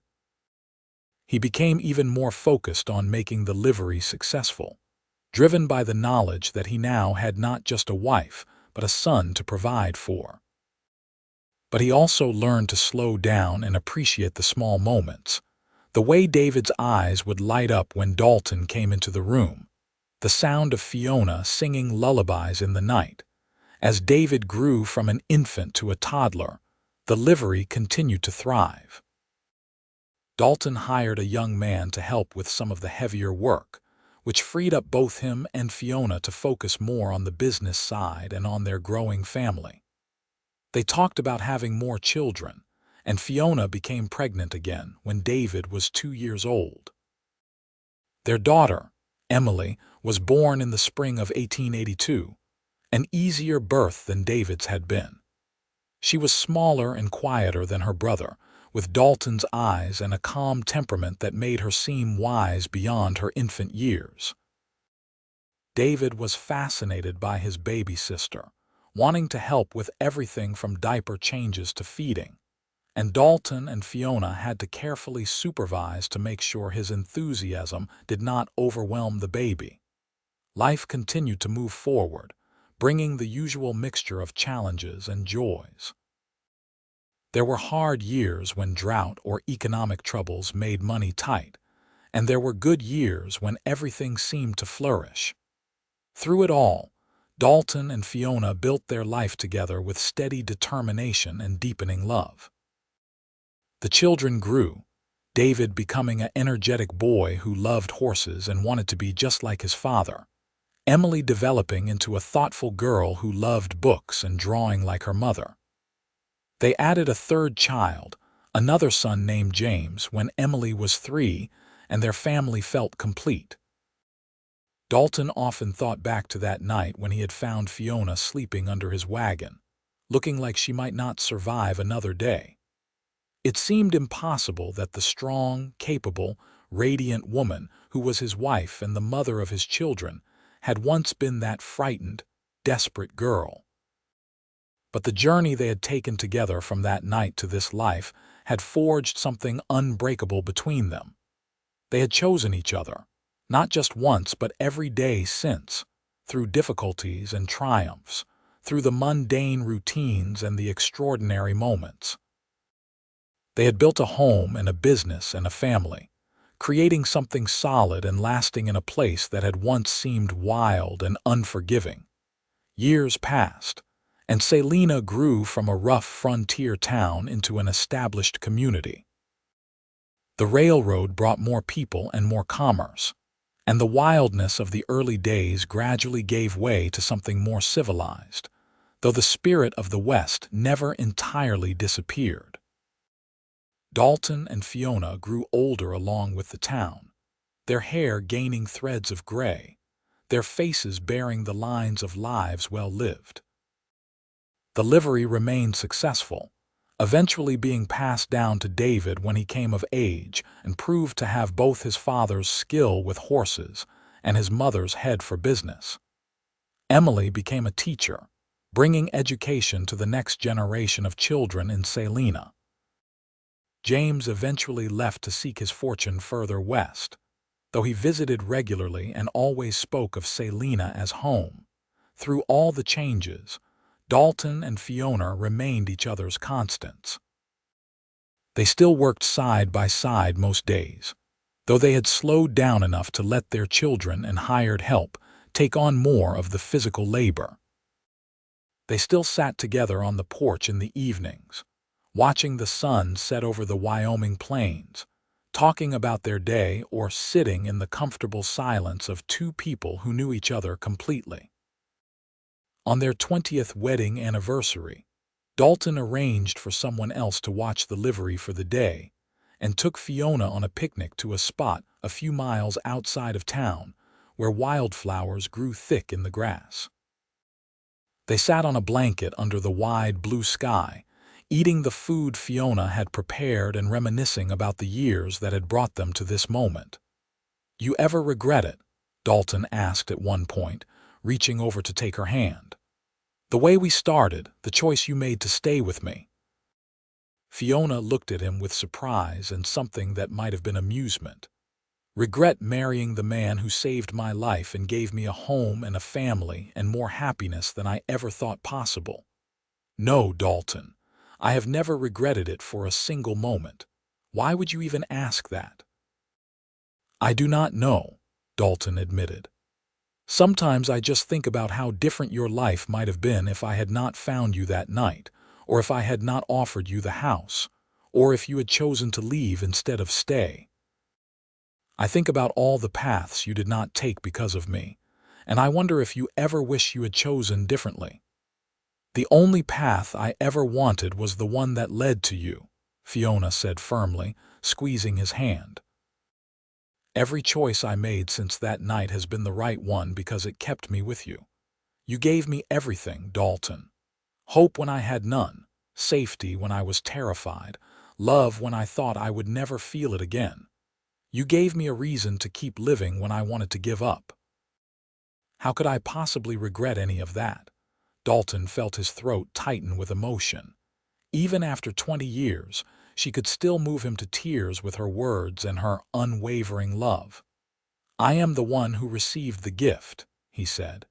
He became even more focused on making the livery successful, driven by the knowledge that he now had not just a wife, but a son to provide for. But he also learned to slow down and appreciate the small moments, the way David's eyes would light up when Dalton came into the room, the sound of Fiona singing lullabies in the night. As David grew from an infant to a toddler, the livery continued to thrive. Dalton hired a young man to help with some of the heavier work, which freed up both him and Fiona to focus more on the business side and on their growing family. They talked about having more children, and Fiona became pregnant again when David was 2 years old. Their daughter, Emily, was born in the spring of 1882, an easier birth than David's had been. She was smaller and quieter than her brother, with Dalton's eyes and a calm temperament that made her seem wise beyond her infant years. David was fascinated by his baby sister, wanting to help with everything from diaper changes to feeding, and Dalton and Fiona had to carefully supervise to make sure his enthusiasm did not overwhelm the baby. life continued to move forward, bringing the usual mixture of challenges and joys. There were hard years when drought or economic troubles made money tight, and there were good years when everything seemed to flourish. Through it all, Dalton and Fiona built their life together with steady determination and deepening love. The children grew, David becoming an energetic boy who loved horses and wanted to be just like his father, Emily developing into a thoughtful girl who loved books and drawing like her mother. They added a third child, another son named James, when Emily was 3, and their family felt complete. Dalton often thought back to that night when he had found Fiona sleeping under his wagon, looking like she might not survive another day. It seemed impossible that the strong, capable, radiant woman who was his wife and the mother of his children had once been that frightened, desperate girl. But the journey they had taken together from that night to this life had forged something unbreakable between them. They had chosen each other, not just once but every day since, through difficulties and triumphs, through the mundane routines and the extraordinary moments. They had built a home and a business and a family, creating something solid and lasting in a place that had once seemed wild and unforgiving. Years passed, and Salina grew from a rough frontier town into an established community. The railroad brought more people and more commerce, and the wildness of the early days gradually gave way to something more civilized, though the spirit of the West never entirely disappeared. Dalton and Fiona grew older along with the town, their hair gaining threads of gray, their faces bearing the lines of lives well lived. The livery remained successful, eventually being passed down to David when he came of age and proved to have both his father's skill with horses and his mother's head for business. Emily became a teacher, bringing education to the next generation of children in Salina. James eventually left to seek his fortune further west, though he visited regularly and always spoke of Salina as home. Through all the changes, Dalton and Fiona remained each other's constants. They still worked side by side most days, though they had slowed down enough to let their children and hired help take on more of the physical labor. They still sat together on the porch in the evenings, watching the sun set over the Wyoming plains, talking about their day or sitting in the comfortable silence of two people who knew each other completely. On their 20th wedding anniversary, Dalton arranged for someone else to watch the livery for the day and took Fiona on a picnic to a spot a few miles outside of town where wildflowers grew thick in the grass. They sat on a blanket under the wide blue sky, eating the food Fiona had prepared and reminiscing about the years that had brought them to this moment. "You ever regret it?" Dalton asked at one point, reaching over to take her hand. "The way we started, the choice you made to stay with me." Fiona looked at him with surprise and something that might have been amusement. "Regret marrying the man who saved my life and gave me a home and a family and more happiness than I ever thought possible. No, Dalton. I have never regretted it for a single moment. Why would you even ask that?" "I do not know," Dalton admitted. "Sometimes I just think about how different your life might have been if I had not found you that night, or if I had not offered you the house, or if you had chosen to leave instead of stay. I think about all the paths you did not take because of me, and I wonder if you ever wish you had chosen differently." "The only path I ever wanted was the one that led to you," Fiona said firmly, squeezing his hand. "Every choice I made since that night has been the right one because it kept me with you. You gave me everything, Dalton. Hope when I had none, safety when I was terrified, love when I thought I would never feel it again. You gave me a reason to keep living when I wanted to give up. How could I possibly regret any of that?" Dalton felt his throat tighten with emotion. Even after 20 years, she could still move him to tears with her words and her unwavering love. "I am the one who received the gift," he said.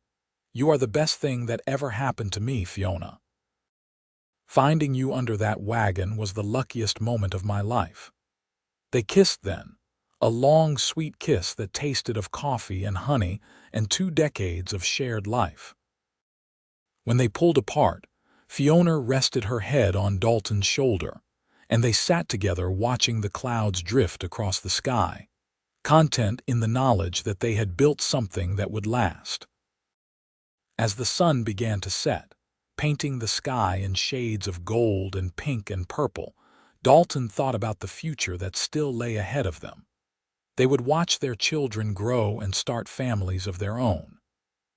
"You are the best thing that ever happened to me, Fiona. Finding you under that wagon was the luckiest moment of my life." They kissed then, a long, sweet kiss that tasted of coffee and honey and 2 decades of shared life. When they pulled apart, Fiona rested her head on Dalton's shoulder, and they sat together watching the clouds drift across the sky, content in the knowledge that they had built something that would last. As the sun began to set, painting the sky in shades of gold and pink and purple, Dalton thought about the future that still lay ahead of them. They would watch their children grow and start families of their own.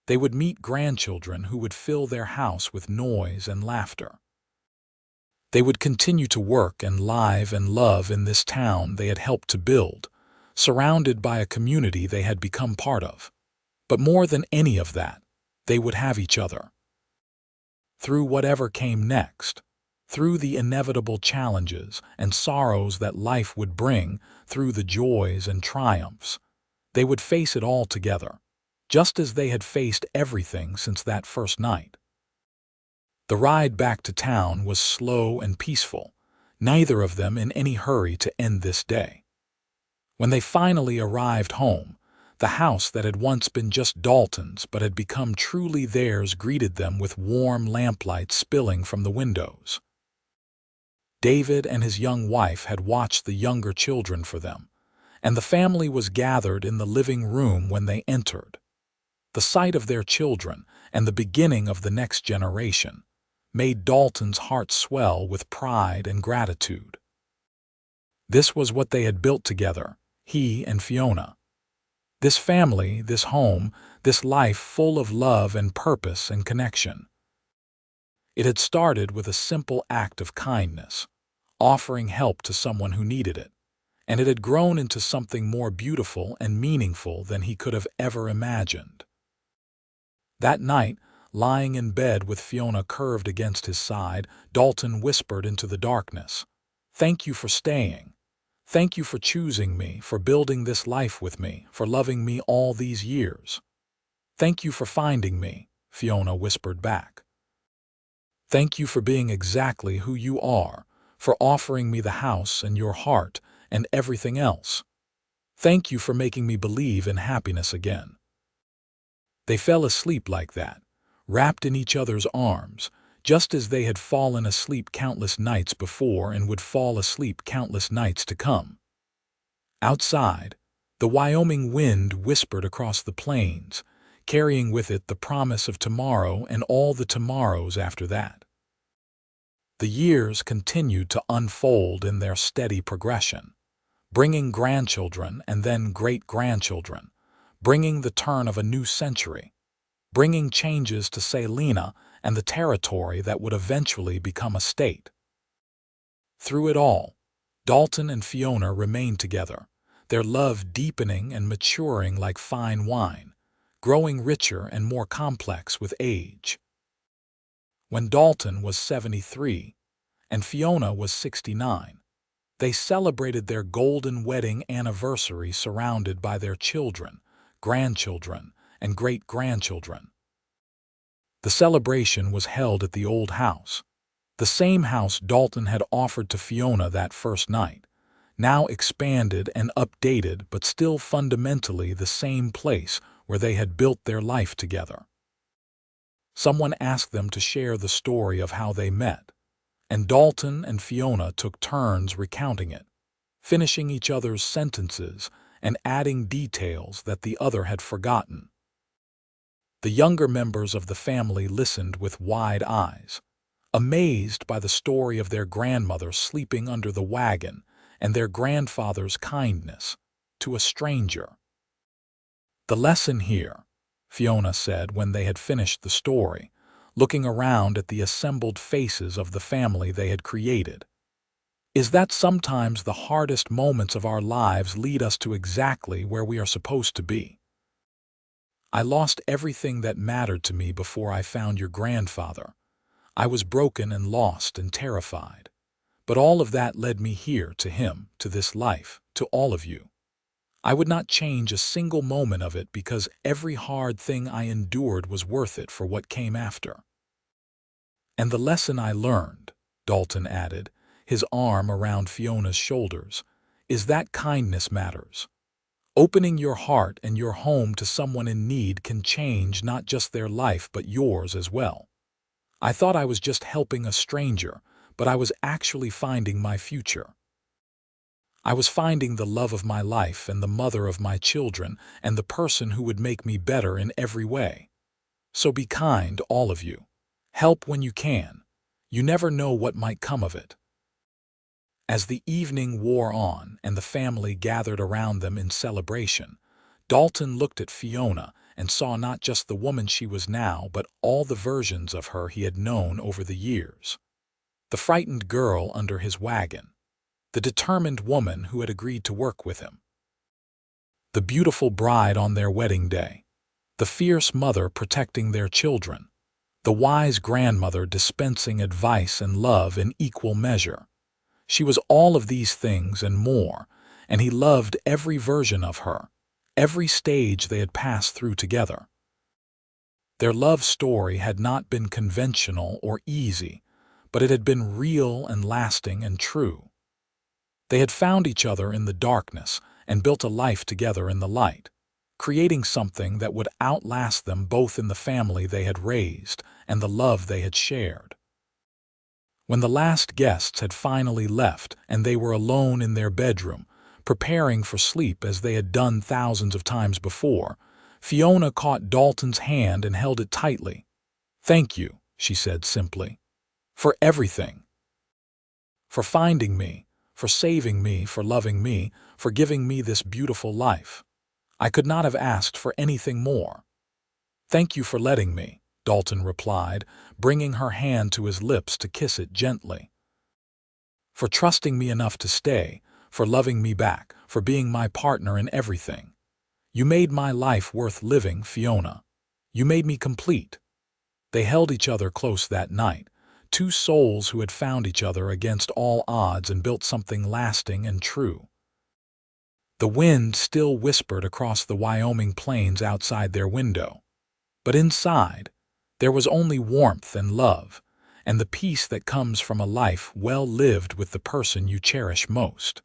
They would meet grandchildren who would fill their house with noise and laughter. They would continue to work and live and love in this town they had helped to build, surrounded by a community they had become part of. But more than any of that, they would have each other. Through whatever came next, through the inevitable challenges and sorrows that life would bring, through the joys and triumphs, they would face it all together, just as they had faced everything since that first night. The ride back to town was slow and peaceful, neither of them in any hurry to end this day. When they finally arrived home, the house that had once been just Dalton's but had become truly theirs greeted them with warm lamplight spilling from the windows. David and his young wife had watched the younger children for them, and the family was gathered in the living room when they entered. The sight of their children and the beginning of the next generation made Dalton's heart swell with pride and gratitude. This was what they had built together, he and Fiona. This family, this home, this life full of love and purpose and connection. It had started with a simple act of kindness, offering help to someone who needed it, and it had grown into something more beautiful and meaningful than he could have ever imagined. That night, lying in bed with Fiona curved against his side, Dalton whispered into the darkness, "Thank you for staying. Thank you for choosing me, for building this life with me, for loving me all these years." "Thank you for finding me," Fiona whispered back. "Thank you for being exactly who you are, for offering me the house and your heart and everything else. Thank you for making me believe in happiness again." They fell asleep like that, wrapped in each other's arms, just as they had fallen asleep countless nights before and would fall asleep countless nights to come. Outside, the Wyoming wind whispered across the plains, carrying with it the promise of tomorrow and all the tomorrows after that. The years continued to unfold in their steady progression, bringing grandchildren and then great-grandchildren, bringing the turn of a new century, bringing changes to Salina and the territory that would eventually become a state. Through it all, Dalton and Fiona remained together, their love deepening and maturing like fine wine, growing richer and more complex with age. When Dalton was 73 and Fiona was 69, they celebrated their golden wedding anniversary surrounded by their children, grandchildren, and great-grandchildren. The celebration was held at the old house, the same house Dalton had offered to Fiona that first night, now expanded and updated but still fundamentally the same place where they had built their life together. Someone asked them to share the story of how they met, and Dalton and Fiona took turns recounting it, finishing each other's sentences and adding details that the other had forgotten. The younger members of the family listened with wide eyes, amazed by the story of their grandmother sleeping under the wagon and their grandfather's kindness to a stranger. "The lesson here," Fiona said when they had finished the story, looking around at the assembled faces of the family they had created, "is that sometimes the hardest moments of our lives lead us to exactly where we are supposed to be. I lost everything that mattered to me before I found your grandfather. I was broken and lost and terrified. But all of that led me here, to him, to this life, to all of you. I would not change a single moment of it because every hard thing I endured was worth it for what came after. And the lesson I learned, Dalton added, his arm around Fiona's shoulders, is that kindness matters. Opening your heart and your home to someone in need can change not just their life but yours as well. I thought I was just helping a stranger, but I was actually finding my future. I was finding the love of my life and the mother of my children and the person who would make me better in every way. So be kind, all of you. Help when you can. You never know what might come of it. As the evening wore on and the family gathered around them in celebration, Dalton looked at Fiona and saw not just the woman she was now, but all the versions of her he had known over the years. The frightened girl under his wagon, the determined woman who had agreed to work with him, the beautiful bride on their wedding day, the fierce mother protecting their children, the wise grandmother dispensing advice and love in equal measure. She was all of these things and more, and he loved every version of her, every stage they had passed through together. Their love story had not been conventional or easy, but it had been real and lasting and true. They had found each other in the darkness and built a life together in the light, creating something that would outlast them both in the family they had raised and the love they had shared. When the last guests had finally left and they were alone in their bedroom, preparing for sleep as they had done thousands of times before, Fiona caught Dalton's hand and held it tightly. "Thank you," she said simply, "for everything. For finding me, for saving me, for loving me, for giving me this beautiful life. I could not have asked for anything more." "Thank you for letting me," Dalton replied, bringing her hand to his lips to kiss it gently. "For trusting me enough to stay, for loving me back, for being my partner in everything. You made my life worth living, Fiona. You made me complete." They held each other close that night, two souls who had found each other against all odds and built something lasting and true. The wind still whispered across the Wyoming plains outside their window, but inside, there was only warmth and love, and the peace that comes from a life well lived with the person you cherish most.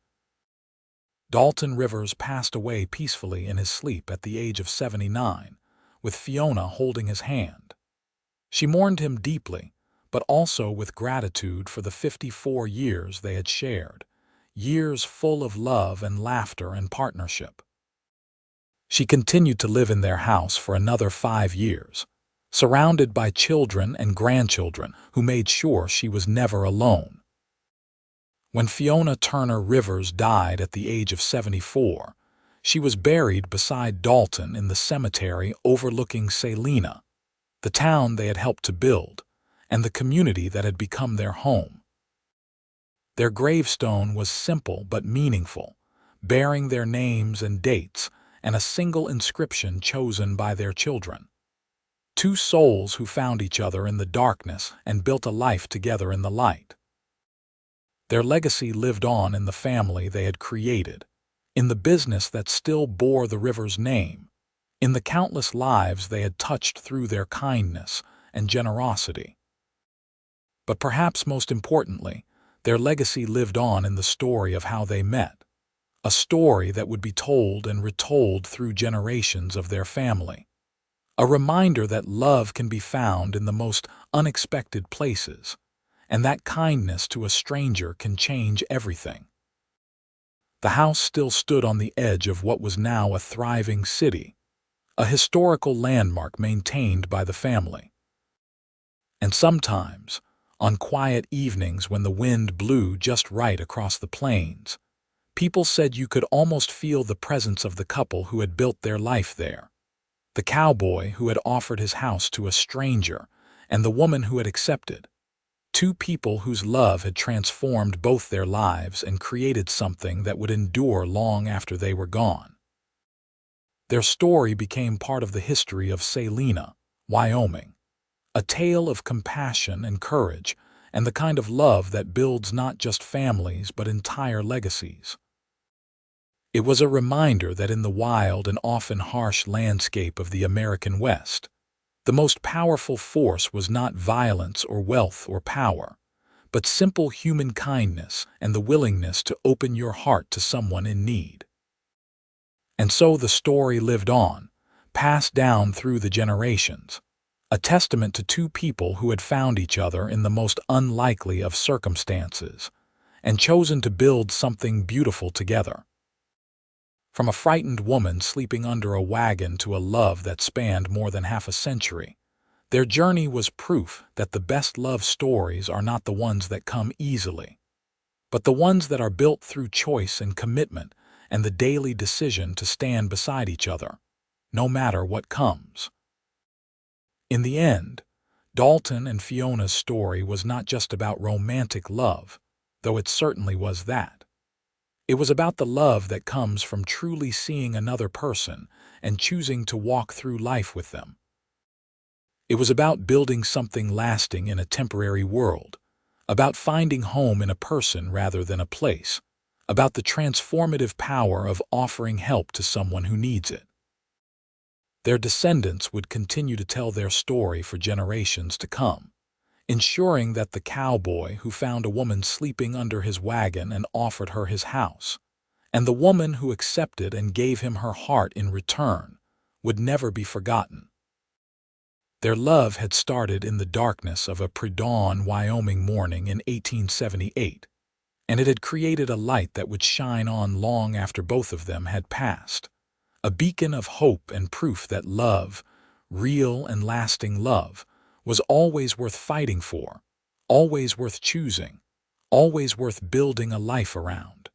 Dalton Rivers passed away peacefully in his sleep at the age of 79, with Fiona holding his hand. She mourned him deeply, but also with gratitude for the 54 years they had shared, years full of love and laughter and partnership. She continued to live in their house for another 5 years, surrounded by children and grandchildren who made sure she was never alone. When Fiona Turner Rivers died at the age of 74, she was buried beside Dalton in the cemetery overlooking Salina, the town they had helped to build, and the community that had become their home. Their gravestone was simple but meaningful, bearing their names and dates and a single inscription chosen by their children. Two souls who found each other in the darkness and built a life together in the light. Their legacy lived on in the family they had created, in the business that still bore the Rivers' name, in the countless lives they had touched through their kindness and generosity. But perhaps most importantly, their legacy lived on in the story of how they met, a story that would be told and retold through generations of their family. A reminder that love can be found in the most unexpected places, and that kindness to a stranger can change everything. The house still stood on the edge of what was now a thriving city, a historical landmark maintained by the family. And sometimes, on quiet evenings when the wind blew just right across the plains, people said you could almost feel the presence of the couple who had built their life there. The cowboy who had offered his house to a stranger, and the woman who had accepted. Two people whose love had transformed both their lives and created something that would endure long after they were gone. Their story became part of the history of Salina, Wyoming, a tale of compassion and courage, and the kind of love that builds not just families but entire legacies. It was a reminder that in the wild and often harsh landscape of the American West, the most powerful force was not violence or wealth or power, but simple human kindness and the willingness to open your heart to someone in need. And so the story lived on, passed down through the generations, a testament to two people who had found each other in the most unlikely of circumstances and chosen to build something beautiful together. From a frightened woman sleeping under a wagon to a love that spanned more than half a century, their journey was proof that the best love stories are not the ones that come easily, but the ones that are built through choice and commitment and the daily decision to stand beside each other, no matter what comes. In the end, Dalton and Fiona's story was not just about romantic love, though it certainly was that. It was about the love that comes from truly seeing another person and choosing to walk through life with them. It was about building something lasting in a temporary world, about finding home in a person rather than a place, about the transformative power of offering help to someone who needs it. Their descendants would continue to tell their story for generations to come, ensuring that the cowboy who found a woman sleeping under his wagon and offered her his house, and the woman who accepted and gave him her heart in return, would never be forgotten. Their love had started in the darkness of a pre-dawn Wyoming morning in 1878, and it had created a light that would shine on long after both of them had passed, a beacon of hope and proof that love, real and lasting love, was always worth fighting for, always worth choosing, always worth building a life around.